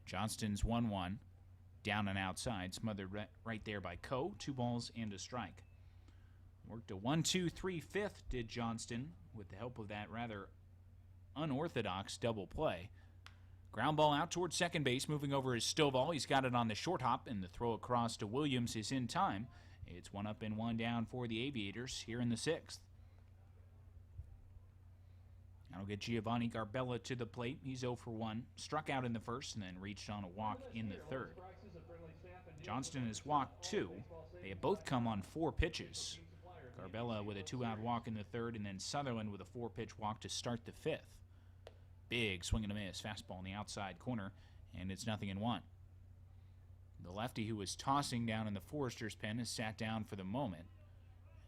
Johnston's 1-1, down and outside, smothered right there by Coe. 2 balls and a strike. Worked a 1-2-3 fifth, did Johnston, with the help of that rather unorthodox double play. Ground ball out towards second base, moving over is Stovall. He's got it on the short hop, and the throw across to Williams is in time. It's 1 up and 1 down for the Aviators here in the 6th. That'll get Giovanni Garbella to the plate. He's 0 for 1. Struck out in the first and then reached on a walk in the third. Johnston has walked 2. They have both come on 4 pitches. Garbella with a 2-out walk in the third, and then Sutherland with a 4-pitch walk to start the 5th. Big swing and a miss. Fastball in the outside corner, and it's 0-1. The lefty who was tossing down in the Foresters' pen has sat down for the moment.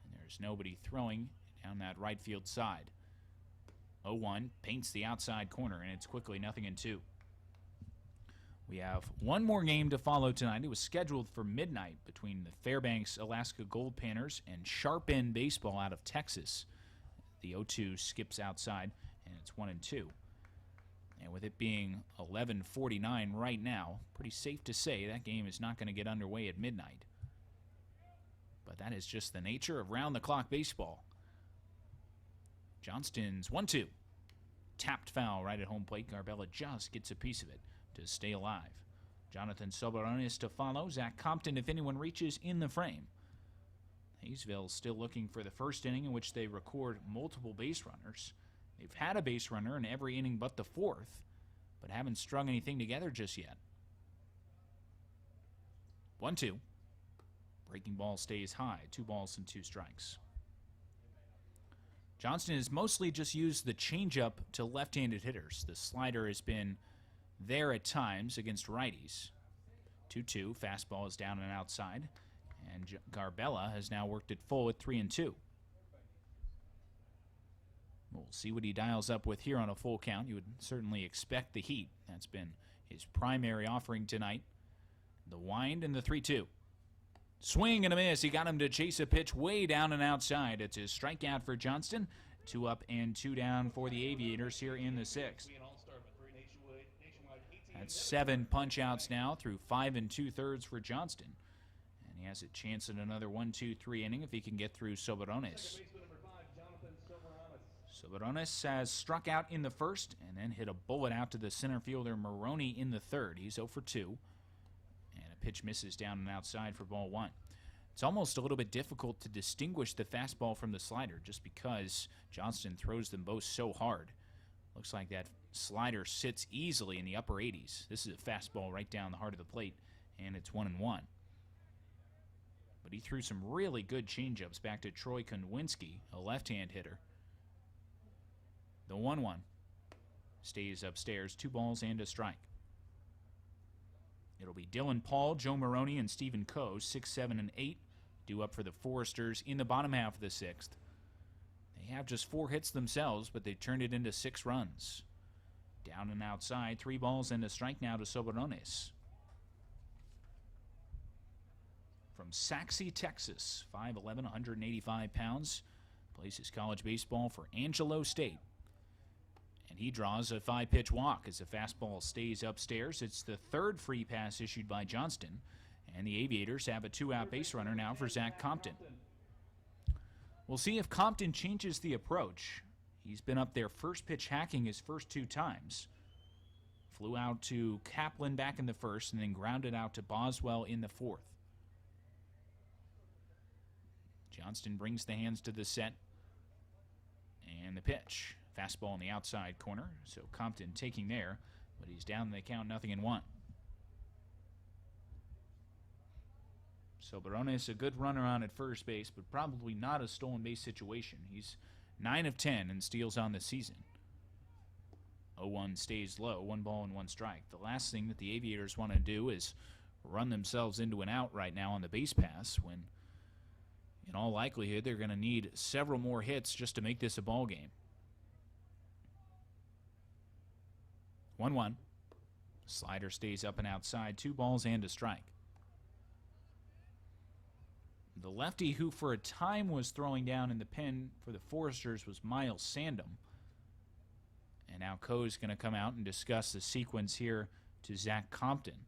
And there's nobody throwing down that right field side. 0-1 paints the outside corner, and it's quickly 0-2. We have one more game to follow tonight. It was scheduled for midnight between the Fairbanks Alaska Gold Panthers and Sharp End Baseball out of Texas. The 0-2 skips outside, and it's 1-2. And with it being 11:49 right now, pretty safe to say that game is not going to get underway at midnight. But that is just the nature of round-the-clock baseball. Johnston's 1-2. Tapped foul right at home plate. Garbella just gets a piece of it to stay alive. Jonathan Soberones to follow. Zach Compton, if anyone, reaches in the frame. Haysville still looking for the first inning in which they record multiple base runners. They've had a base runner in every inning but the 4th, but haven't strung anything together just yet. 1-2. Breaking ball stays high. 2 balls and 2 strikes. Johnston has mostly just used the changeup to left-handed hitters. The slider has been there at times against righties. 2-2. Fastball is down and outside. And Garbella has now worked it full at 3-2. We'll see what he dials up with here on a full count. You would certainly expect the heat. That's been his primary offering tonight. The wind and the 3-2. Swing and a miss. He got him to chase a pitch way down and outside. It's his strikeout for Johnston, 2 up and 2 down for the Aviators here in the 6th. That's 7 punch-outs now through 5 2/3 for Johnston. And he has a chance at another 1-2-3 inning if he can get through Soberanes. Soberanes has struck out in the first and then hit a bullet out to the center fielder Maroney in the third. He's 0 for 2. And a pitch misses down and outside for ball 1. It's almost a little bit difficult to distinguish the fastball from the slider just because Johnston throws them both so hard. Looks like that slider sits easily in the upper 80s. This is a fastball right down the heart of the plate, and it's 1-1. But he threw some really good changeups back to Troy Konwinski, a left-hand hitter. The 1-1 stays upstairs, 2 balls and a strike. It'll be Dylan Paul, Joe Maroney, and Stephen Coe, 6, 7, and 8, due up for the Foresters in the bottom half of the 6th. They have just 4 hits themselves, but they turned it into 6 runs. Down and outside, 3 balls and a strike now to Soberanes. From Saxe, Texas, 5'11", 185 pounds, plays his college baseball for Angelo State. And he draws a 5-pitch walk as the fastball stays upstairs. It's the 3rd free pass issued by Johnston, and the Aviators have a 2-out base runner now for Zach Compton. We'll see if Compton changes the approach. He's been up there first pitch hacking his first 2 times. Flew out to Kaplan back in the first and then grounded out to Boswell in the 4th. Johnston brings the hands to the set. And the pitch. Fastball in the outside corner. So Compton taking there, but he's down the count 0-1. So Barones, a good runner on at first base, but probably not a stolen base situation. He's 9 of 10 and steals on the season. 0-1 stays low, 1 ball and 1 strike. The last thing that the Aviators want to do is run themselves into an out right now on the base pass when, in all likelihood, they're going to need several more hits just to make this a ball game. 1-1. Slider stays up and outside, 2 balls and a strike. The lefty who for a time was throwing down in the pen for the Foresters was Miles Sandom. And now Coe's going to come out and discuss the sequence here to Zach Compton.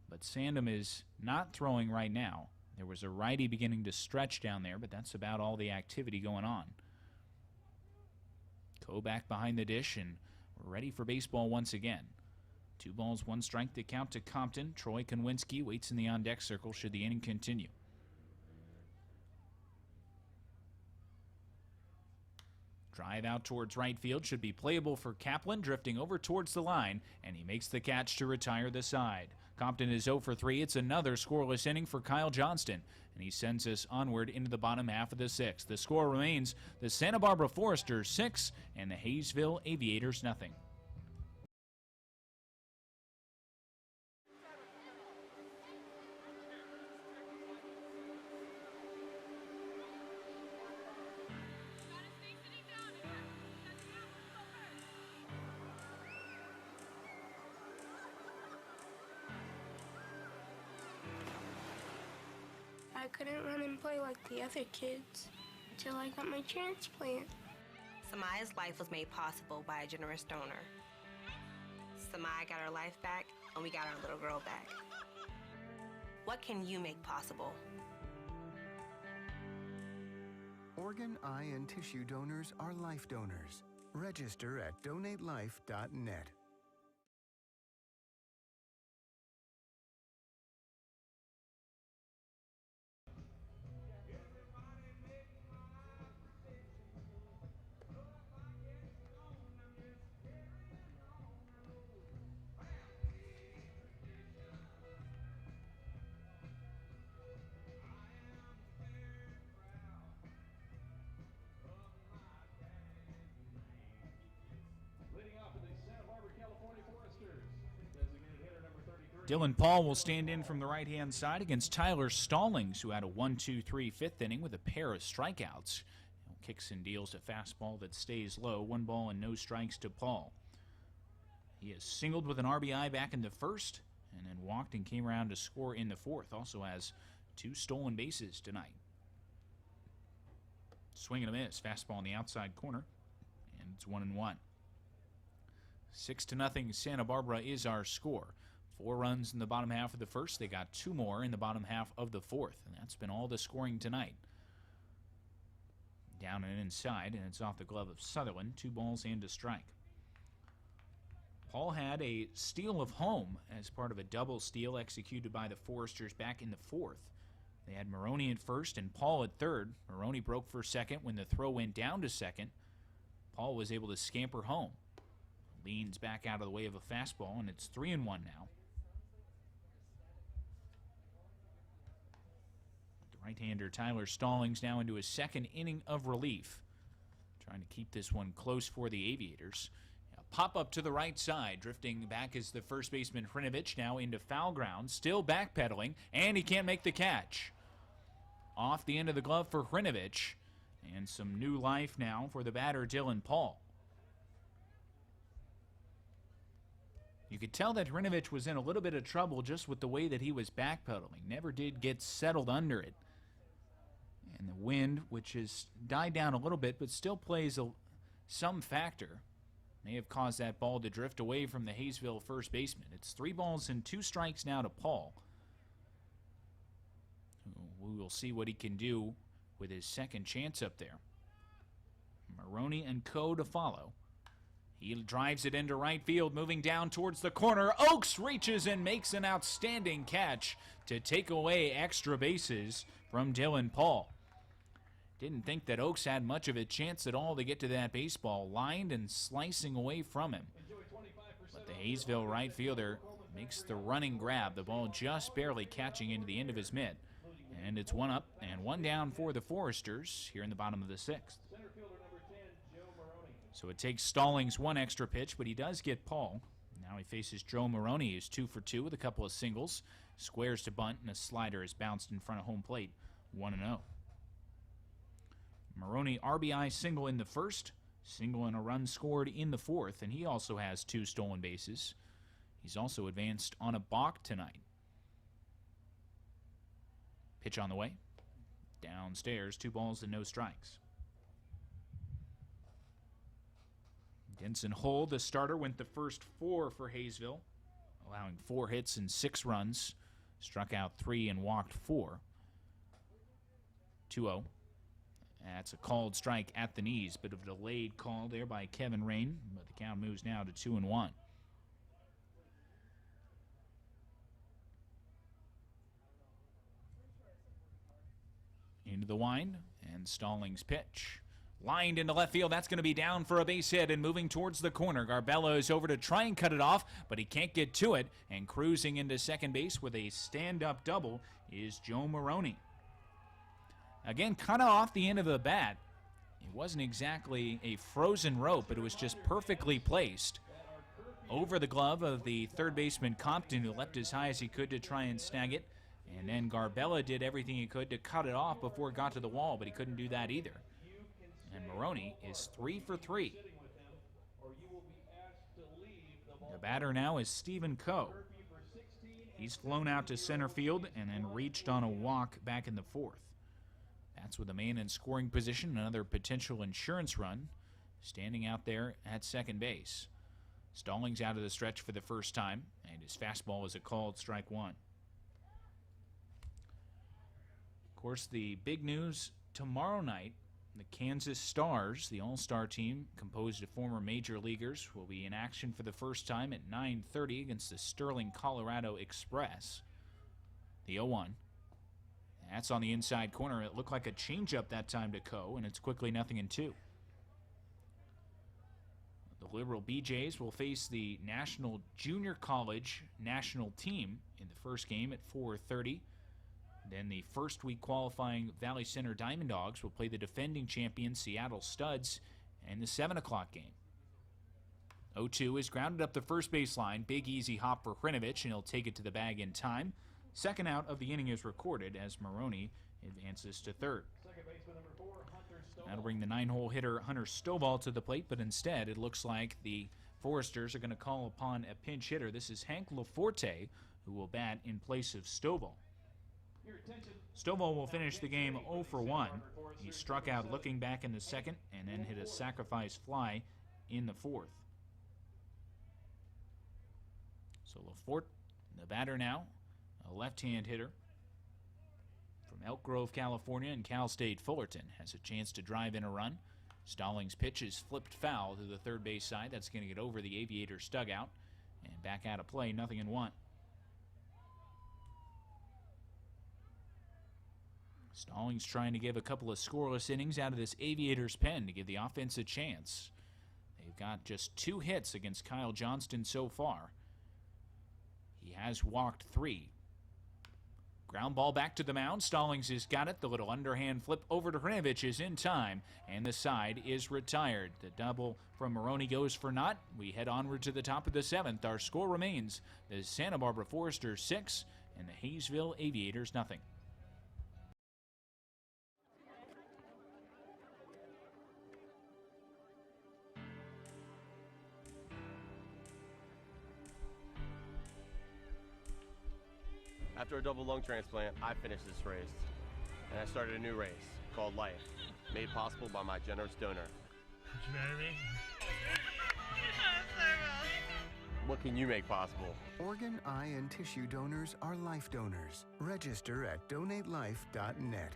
But Sandom is not throwing right now. There was a righty beginning to stretch down there, but that's about all the activity going on. Coe back behind the dish, and we're ready for baseball once again. 2 balls, 1 strike to count to Compton. Troy Konwinski waits in the on-deck circle should the inning continue. Drive out towards right field should be playable for Kaplan, drifting over towards the line, and he makes the catch to retire the side. Compton is 0 for 3. It's another scoreless inning for Kyle Johnston, and he sends us onward into the bottom half of the 6th. The score remains the Santa Barbara Foresters 6 and the Haysville Aviators 0. I couldn't run and play like the other kids until I got my transplant. Samaya's life was made possible by a generous donor. Samaya got her life back, and we got our little girl back. What can you make possible? Organ, eye, and tissue donors are life donors. Register at donatelife.net. Dylan Paul will stand in from the right-hand side against Tyler Stallings, who had a 1-2-3 fifth inning with a pair of strikeouts. Kicks and deals a fastball that stays low, 1 ball and no strikes to Paul. He has singled with an RBI back in the first, and then walked and came around to score in the 4th. Also has 2 stolen bases tonight. Swing and a miss, fastball in the outside corner. and it's 1-1. 6-0 Santa Barbara is our score. 4 runs in the bottom half of the first. They got 2 more in the bottom half of the fourth, and that's been all the scoring tonight. Down and inside, and it's off the glove of Sutherland. 2 balls and a strike. Paul had a steal of home as part of a double steal executed by the Foresters back in the fourth. They had Maroney at first and Paul at third. Maroney broke for second when the throw went down to second. Paul was able to scamper home. Leans back out of the way of a fastball, and it's 3-1 now. The right-hander Tyler Stallings now into his second inning of relief. Trying to keep this one close for the Aviators. A pop up to the right side. Drifting back is the first baseman Hrinovich, now into foul ground. Still backpedaling, and he can't make the catch. Off the end of the glove for Hrinovich. And some new life now for the batter, Dylan Paul. You could tell that Hrinovich was in a little bit of trouble just with the way that he was backpedaling. Never did get settled under it. And the wind, which has died down a little bit but still plays some factor, may have caused that ball to drift away from the Haysville first baseman. It's 3 balls and 2 strikes now to Paul. We will see what he can do with his second chance up there. Maroney and Co. to follow. He drives it into right field, moving down towards the corner. Oakes reaches and makes an outstanding catch to take away extra bases from Dylan Paul. Didn't think that Oakes had much of a chance at all to get to that baseball, lined and slicing away from him. But the Haysville right fielder makes the running grab, the ball just barely catching into the end of his mitt. And it's 1 up and 1 down for the Foresters here in the bottom of the 6th. So it takes Stallings 1 extra pitch, but he does get Paul. Now he faces Joe Maroney, who's 2 for 2 with a couple of singles. Squares to bunt, and a slider is bounced in front of home plate, 1-0. Maroney RBI single in the first, single and a run scored in the fourth, and he also has 2 stolen bases. He's also advanced on a balk tonight. Pitch on the way. Downstairs, 2 balls and no strikes. Denson Hull, the starter, went the first 4 for Haysville, allowing 4 hits and 6 runs. Struck out 3 and walked 4. 2-0. That's a called strike at the knees. Bit of a delayed call there by Kevin Rain, but the count moves now to 2-1. Into the wind, and Stallings' pitch. Lined into left field. That's going to be down for a base hit and moving towards the corner. Garbella is over to try and cut it off, but he can't get to it. And cruising into second base with a stand-up double is Joe Maroney. Again, kind of off the end of the bat. It wasn't exactly a frozen rope, but it was just perfectly placed over the glove of the third baseman Compton, who leapt as high as he could to try and snag it. And then Garbella did everything he could to cut it off before it got to the wall, but he couldn't do that either. And Maroney is 3 for 3. The batter now is Stephen Coe. He's flown out to center field and then reached on a walk back in the fourth. That's with a man in scoring position, another potential insurance run, standing out there at second base. Stallings out of the stretch for the first time, and his fastball is a called strike 1. Of course, the big news tomorrow night, the Kansas Stars, the all-star team composed of former major leaguers, will be in action for the first time at 9:30 against the Sterling, Colorado Express. The 0-1. That's on the inside corner. It looked like a changeup that time to Coe, and it's quickly 0-2. The Liberal BJs will face the National Junior College national team in the first game at 4:30. Then the first week qualifying Valley Center Diamond Dogs will play the defending champion Seattle Studs in the 7 o'clock game. 0-2 is grounded up the first baseline. Big easy hop for Hrinovich, and he'll take it to the bag in time. Second out of the inning is recorded as Maroney advances to third. That'll bring the 9-hole hitter Hunter Stovall to the plate, but instead it looks like the Foresters are going to call upon a pinch hitter. This is Hank Laforte, who will bat in place of Stovall. Stovall will finish the game 0 for 1. He struck out looking back in the second and then hit a sacrifice fly in the fourth. So LaForte, the batter now, a left-hand hitter from Elk Grove, California, and Cal State Fullerton, has a chance to drive in a run. Stallings' pitch is flipped foul to the third base side. That's going to get over the Aviators dugout and back out of play, 0-1. Stallings trying to give a couple of scoreless innings out of this Aviators pen to give the offense a chance. They've got just 2 hits against Kyle Johnston so far. He has walked 3. Ground ball back to the mound. Stallings has got it. The little underhand flip over to Hrinovich is in time, and the side is retired. The double from Maroney goes for naught. We head onward to the top of the 7th. Our score remains the Santa Barbara Foresters 6 and the Haysville Aviators 0. After a double lung transplant, I finished this race, and I started a new race called Life, made possible by my generous donor. What can you make possible? Organ, eye, and tissue donors are life donors. Register at donatelife.net.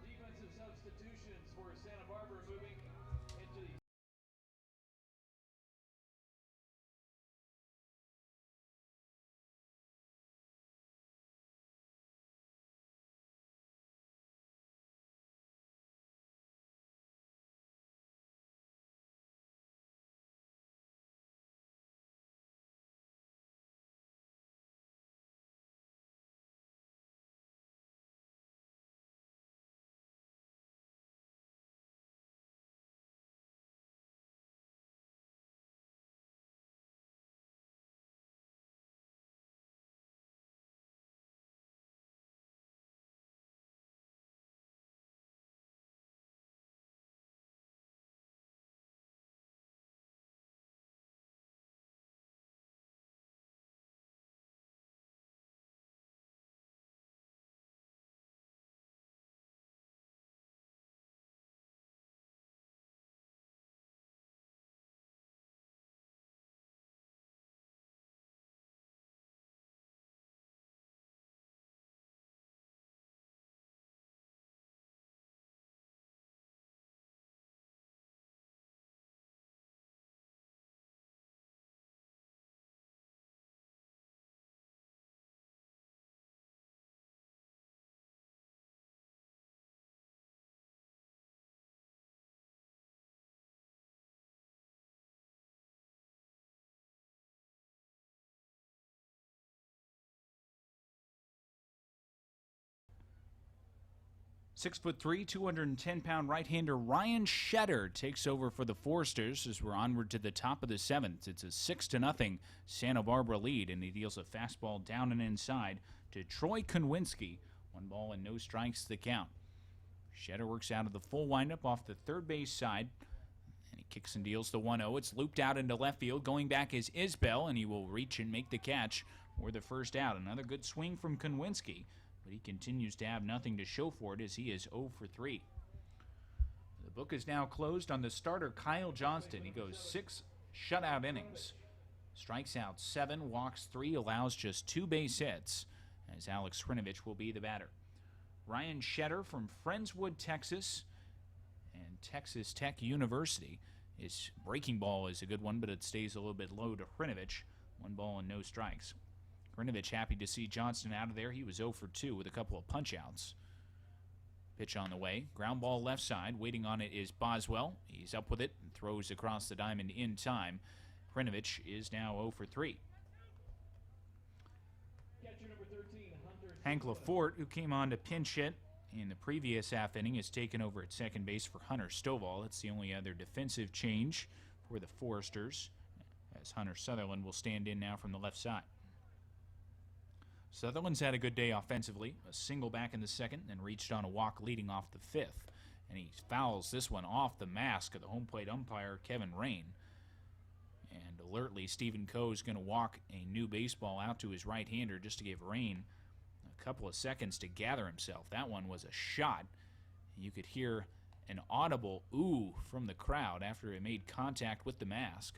Defensive substitutions for Santa Barbara moving into the .6'3", 210-pound right-hander Ryan Shetter takes over for the Foresters as we're onward to the top of the 7th. It's a 6-0 Santa Barbara lead, and he deals a fastball down and inside to Troy Konwinski. 1 ball and no strikes the count. Shetter works out of the full windup off the third base side, and he kicks and deals the 1-0. It's looped out into left field. Going back is Isbell, and he will reach and make the catch for the first out. Another good swing from Konwinski, but he continues to have nothing to show for it as he is 0 for 3. The book is now closed on the starter Kyle Johnston. He goes 6 shutout innings, strikes out 7, walks 3, allows just 2 base hits, as Alex Hrinovich will be the batter. Ryan Shetter from Friendswood, Texas, and Texas Tech University. His breaking ball is a good one, but it stays a little bit low to Hrinovich. 1 ball and no strikes. Hrinovich happy to see Johnston out of there. He was 0 for 2 with a couple of punch-outs. Pitch on the way. Ground ball left side. Waiting on it is Boswell. He's up with it and throws across the diamond in time. Hrinovich is now 0 for 3. Hank LaForte, who came on to pinch hit in the previous half inning, is taken over at second base for Hunter Stovall. That's the only other defensive change for the Foresters, as Hunter Sutherland will stand in now from the left side. Sutherland's had a good day offensively. A single back in the 2nd and reached on a walk leading off the 5th. And he fouls this one off the mask of the home plate umpire, Kevin Rain. And alertly, Stephen Coe is going to walk a new baseball out to his right-hander just to give Rain a couple of seconds to gather himself. That one was a shot. You could hear an audible ooh from the crowd after it made contact with the mask.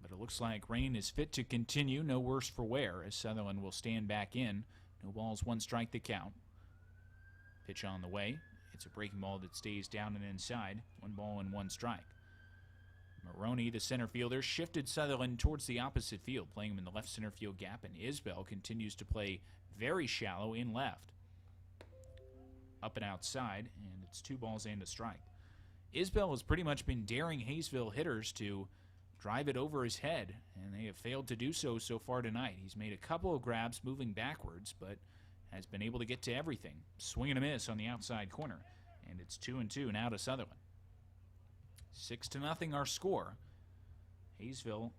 But it looks like rain is fit to continue, no worse for wear, as Sutherland will stand back in. No balls, 1 strike the count. Pitch on the way. It's a breaking ball that stays down and inside. 1 ball and 1 strike. Maroney, the center fielder, shifted Sutherland towards the opposite field, playing him in the left center field gap, and Isbell continues to play very shallow in left. Up and outside, and it's 2 balls and a strike. Isbell has pretty much been daring Haysville hitters to drive it over his head, and they have failed to do so far tonight. He's made a couple of grabs moving backwards, but has been able to get to everything. Swing and a miss on the outside corner, and it's 2-2 now to Sutherland. 6-0 our score. Haysville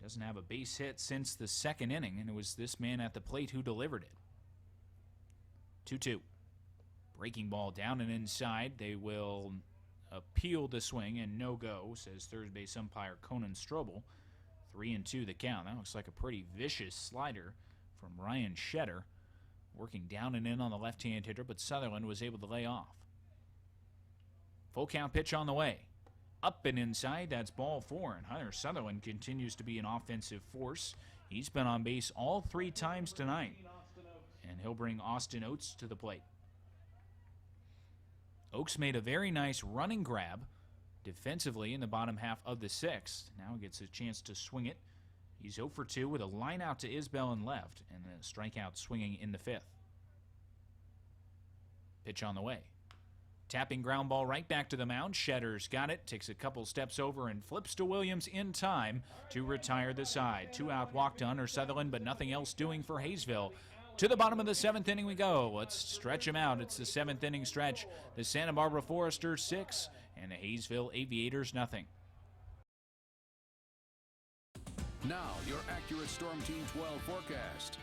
doesn't have a base hit since the 2nd inning, and it was this man at the plate who delivered it. 2-2. Breaking ball down and inside. They will appeal the swing and no go, says third base umpire Conan Strobel. 3-2 the count. That looks like a pretty vicious slider from Ryan Shetter, working down and in on the left-hand hitter, but Sutherland was able to lay off. Full count pitch on the way. Up and inside, that's ball 4, and Hunter Sutherland continues to be an offensive force. He's been on base all 3 times tonight, and he'll bring Austin Oates to the plate. Oaks made a very nice running grab defensively in the bottom half of the 6th. Now gets a chance to swing it. He's 0 for 2 with a line out to Isbell in left and a strikeout swinging in the 5th. Pitch on the way. Tapping ground ball right back to the mound. Shetter's got it, takes a couple steps over and flips to Williams in time to retire the side. 2-out walk to Hunter Sutherland, but nothing else doing for Haysville. To the bottom of the 7th inning we go. Let's stretch them out. It's the 7th inning stretch. The Santa Barbara Foresters 6 and the Haysville Aviators nothing. Now, your accurate Storm Team 12 forecast.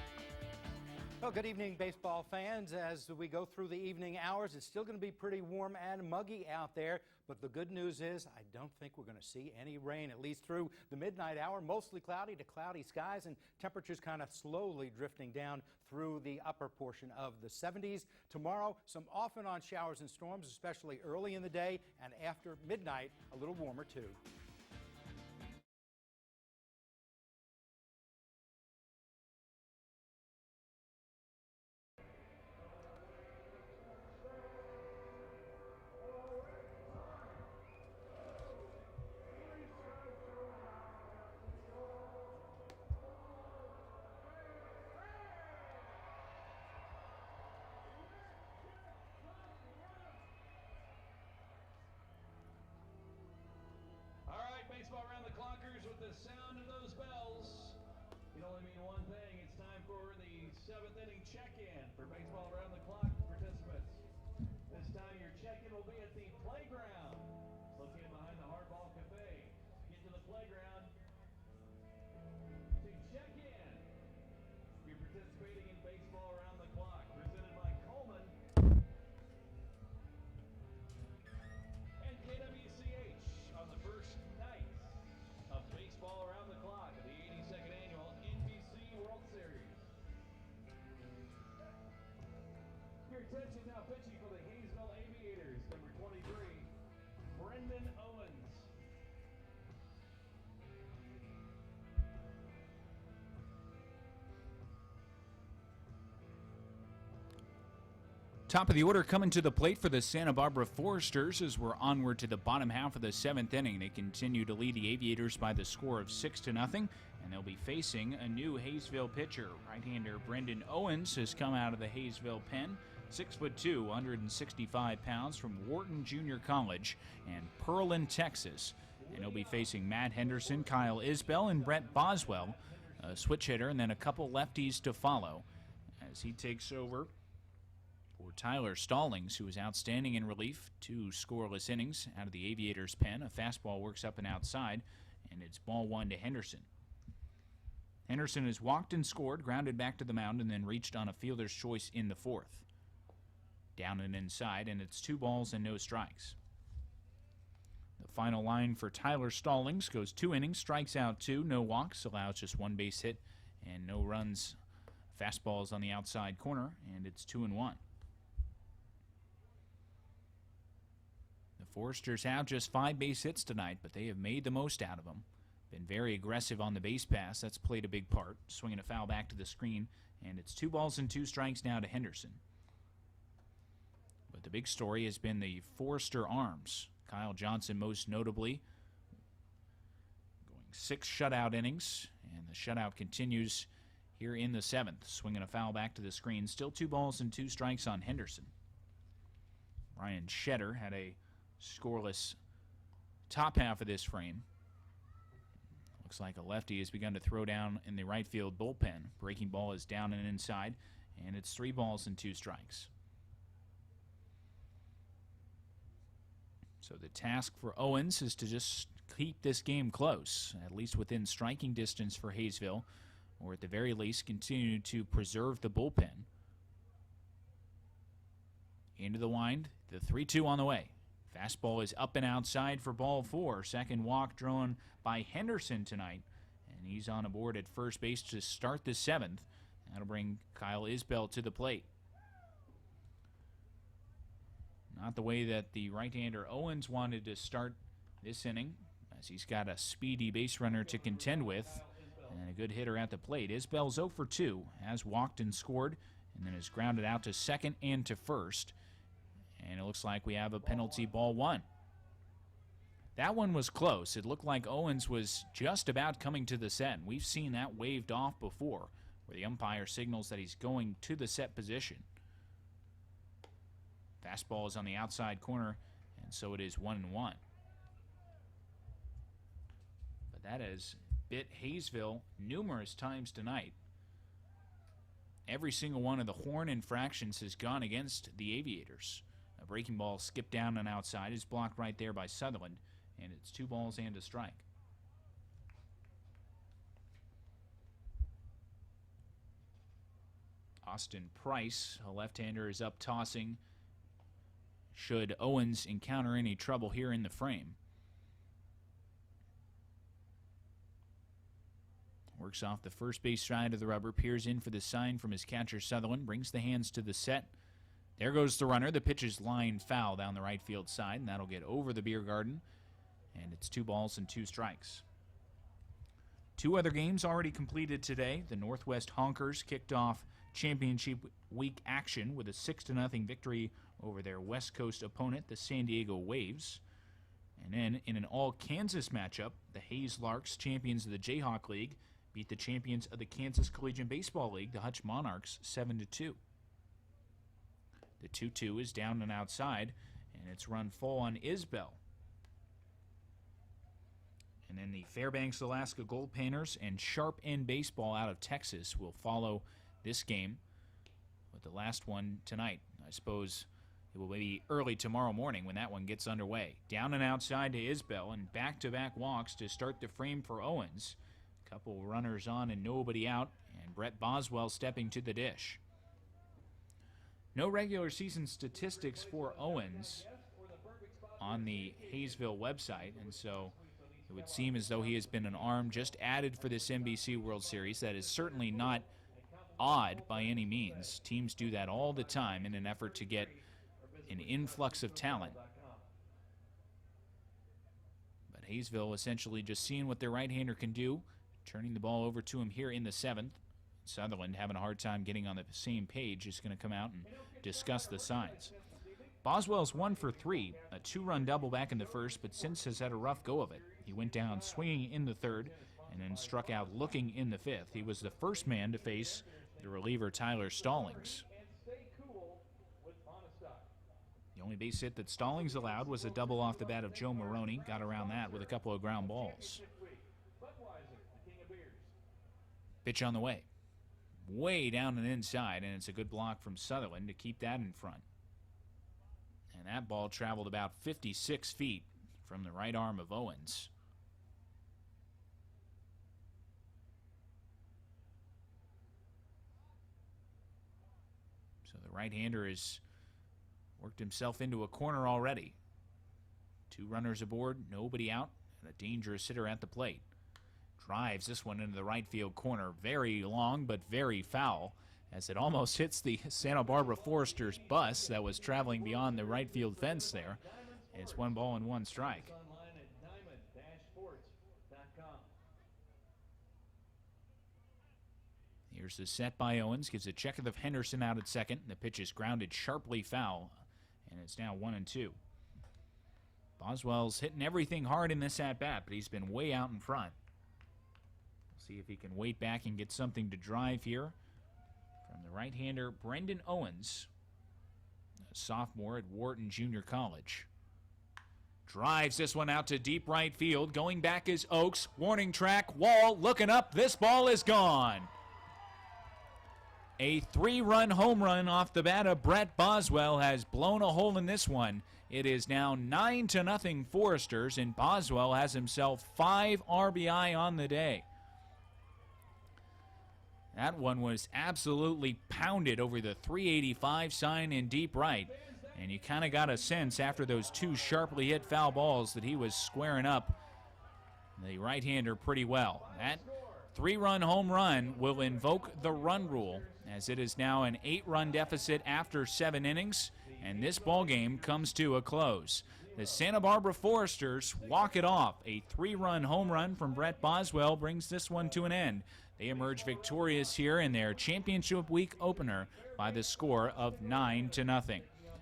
Well, good evening, baseball fans. As we go through the evening hours, it's still going to be pretty warm and muggy out there. But the good news is I don't think we're going to see any rain, at least through the midnight hour. Mostly cloudy to cloudy skies and temperatures kind of slowly drifting down through the upper portion of the 70s. Tomorrow, some off and on showers and storms, especially early in the day, and after midnight, a little warmer too. Baseball around the clockers with the sound of those bells. It only mean one thing. It's time for the 7th inning check-in for baseball around the clock participants. This time your check-in will be at the playground. It's located behind the Hardball Cafe. Get to the playground to check in. You're participating in baseball around the clock, presented by Coleman and KWCH on the first night of baseball around the clock of the 82nd annual NBC World Series. Your attention now, pitching for the Haysville Aviators, number 23, Brendan Owens. Top of the order coming to the plate for the Santa Barbara Foresters as we're onward to the bottom half of the 7th inning. They continue to lead the Aviators by the score of 6-0, and they'll be facing a new Haysville pitcher. Right-hander Brendan Owens has come out of the Haysville pen, 6'2", 165 pounds, from Wharton Junior College and Pearland, Texas. And he'll be facing Matt Henderson, Kyle Isbell, and Brett Boswell, a switch hitter, and then a couple lefties to follow as he takes over for Tyler Stallings, who is outstanding in relief. 2 scoreless innings out of the Aviators' pen. A fastball works up and outside, and it's ball 1 to Henderson. Henderson has walked and scored, grounded back to the mound, and then reached on a fielder's choice in the 4th. Down and inside, and it's 2 balls and no strikes. The final line for Tyler Stallings goes 2 innings, strikes out 2, no walks, allows just 1 base hit, and no runs Fastball is on the outside corner, and it's 2-1. The Foresters have just 5 base hits tonight, but they have made the most out of them. Been very aggressive on the base pass. That's played a big part. Swinging a foul back to the screen, and it's 2 balls and 2 strikes now to Henderson. But the big story has been the Forester arms. Kyle Johnson most notably going 6 shutout innings, and the shutout continues here in the 7th. Swinging a foul back to the screen. Still 2 balls and 2 strikes on Henderson. Ryan Shetter had a scoreless top half of this frame. Looks like a lefty has begun to throw down in the right field bullpen. Breaking ball is down and inside, and it's 3 balls and 2 strikes. So the task for Owens is to just keep this game close, at least within striking distance for Haysville, or at the very least continue to preserve the bullpen. Into the wind, the 3-2 on the way. Fastball is up and outside for ball 4. Second walk drawn by Henderson tonight, and he's on aboard at first base to start the 7th. That'll bring Kyle Isbell to the plate. Not the way that the right-hander Owens wanted to start this inning, as he's got a speedy base runner to contend with and a good hitter at the plate. Isbell's 0 for 2, has walked and scored, and then is grounded out to second and to first. And it looks like we have a penalty, ball 1. That one was close. It looked like Owens was just about coming to the set. We've seen that waved off before, where the umpire signals that he's going to the set position. Fastball is on the outside corner, and so it is 1-1. But that has bit Haysville numerous times tonight. Every single one of the horn infractions has gone against the Aviators. A breaking ball skipped down and outside is blocked right there by Sutherland, and it's 2 balls and a strike. Austin Price, a left-hander, is up tossing should Owens encounter any trouble here in the frame. Works off the first base side of the rubber, peers in for the sign from his catcher Sutherland, brings the hands to the set. There goes the runner. The pitch is lined foul down the right field side, and that'll get over the beer garden, and it's 2 balls and 2 strikes. 2 other games already completed today. The Northwest Honkers kicked off championship week action with a 6-0 victory over their West Coast opponent, the San Diego Waves. And then in an all-Kansas matchup, the Hayes Larks, champions of the Jayhawk League, beat the champions of the Kansas Collegiate Baseball League, the Hutch Monarchs, 7-2. The 2-2 is down and outside, and it's run full on Isbell. And then the Fairbanks, Alaska Gold Painters and Sharp End Baseball out of Texas will follow this game, with the last one tonight. I suppose it will be early tomorrow morning when that one gets underway. Down and outside to Isbell, and back-to-back walks to start the frame for Owens. Couple runners on and nobody out, and Brett Boswell stepping to the dish. No regular season statistics for Owens on the Haysville website, and so it would seem as though he has been an arm just added for this NBC World Series. That is certainly not odd by any means. Teams do that all the time in an effort to get an influx of talent. But Haysville essentially just seeing what their right-hander can do, turning the ball over to him here in the 7th. Sutherland, having a hard time getting on the same page, is going to come out and discuss the signs. Boswell's 1 for 3, a 2-run double back in the first, but since has had a rough go of it. He went down swinging in the 3rd and then struck out looking in the 5th. He was the first man to face the reliever Tyler Stallings. The only base hit that Stallings allowed was a double off the bat of Joe Maroney. Got around that with a couple of ground balls. Pitch on the way. Way down and inside, and it's a good block from Sutherland to keep that in front. And that ball traveled about 56 feet from the right arm of Owens. So the right-hander has worked himself into a corner already. 2 runners aboard, nobody out, and a dangerous hitter at the plate. Drives this one into the right field corner. Very long, but very foul. as it almost hits the Santa Barbara Foresters bus that was traveling beyond the right field fence there. It's 1 ball and 1 strike. Online at diamond-sports.com. Here's the set by Owens. Gives a check of Henderson out at second. The pitch is grounded sharply foul, and it's now 1-2. Boswell's hitting everything hard in this at-bat, but he's been way out in front. We'll see if he can wait back and get something to drive here from the right-hander Brendan Owens, a sophomore at Wharton Junior College. Drives this one out to deep right field. Going back is Oakes. Warning track. Wall looking up. This ball is gone. A 3-run home run off the bat of Brett Boswell has blown a hole in this one. It is now 9-0 Foresters, and Boswell has himself 5 RBI on the day. That one was absolutely pounded over the 385 sign in deep right. And you kind of got a sense after those 2 sharply hit foul balls that he was squaring up the right-hander pretty well. That 3-run home run will invoke the run rule, as it is now an 8-run deficit after 7 innings, and this ball game comes to a close. The Santa Barbara Foresters walk it off. A 3-run home run from Brett Boswell brings this one to an end. They emerge victorious here in their championship week opener by the score of 9-0.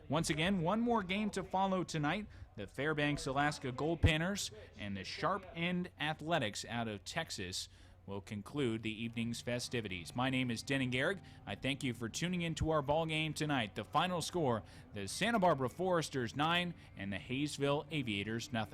Once again, one more game to follow tonight. The Fairbanks Alaska Gold Panners and the Sharp End Athletics out of Texas will conclude the evening's festivities. My name is Denning Garrick. I thank you for tuning in to our ball game tonight. The final score, the Santa Barbara Foresters 9 and the Haysville Aviators 0.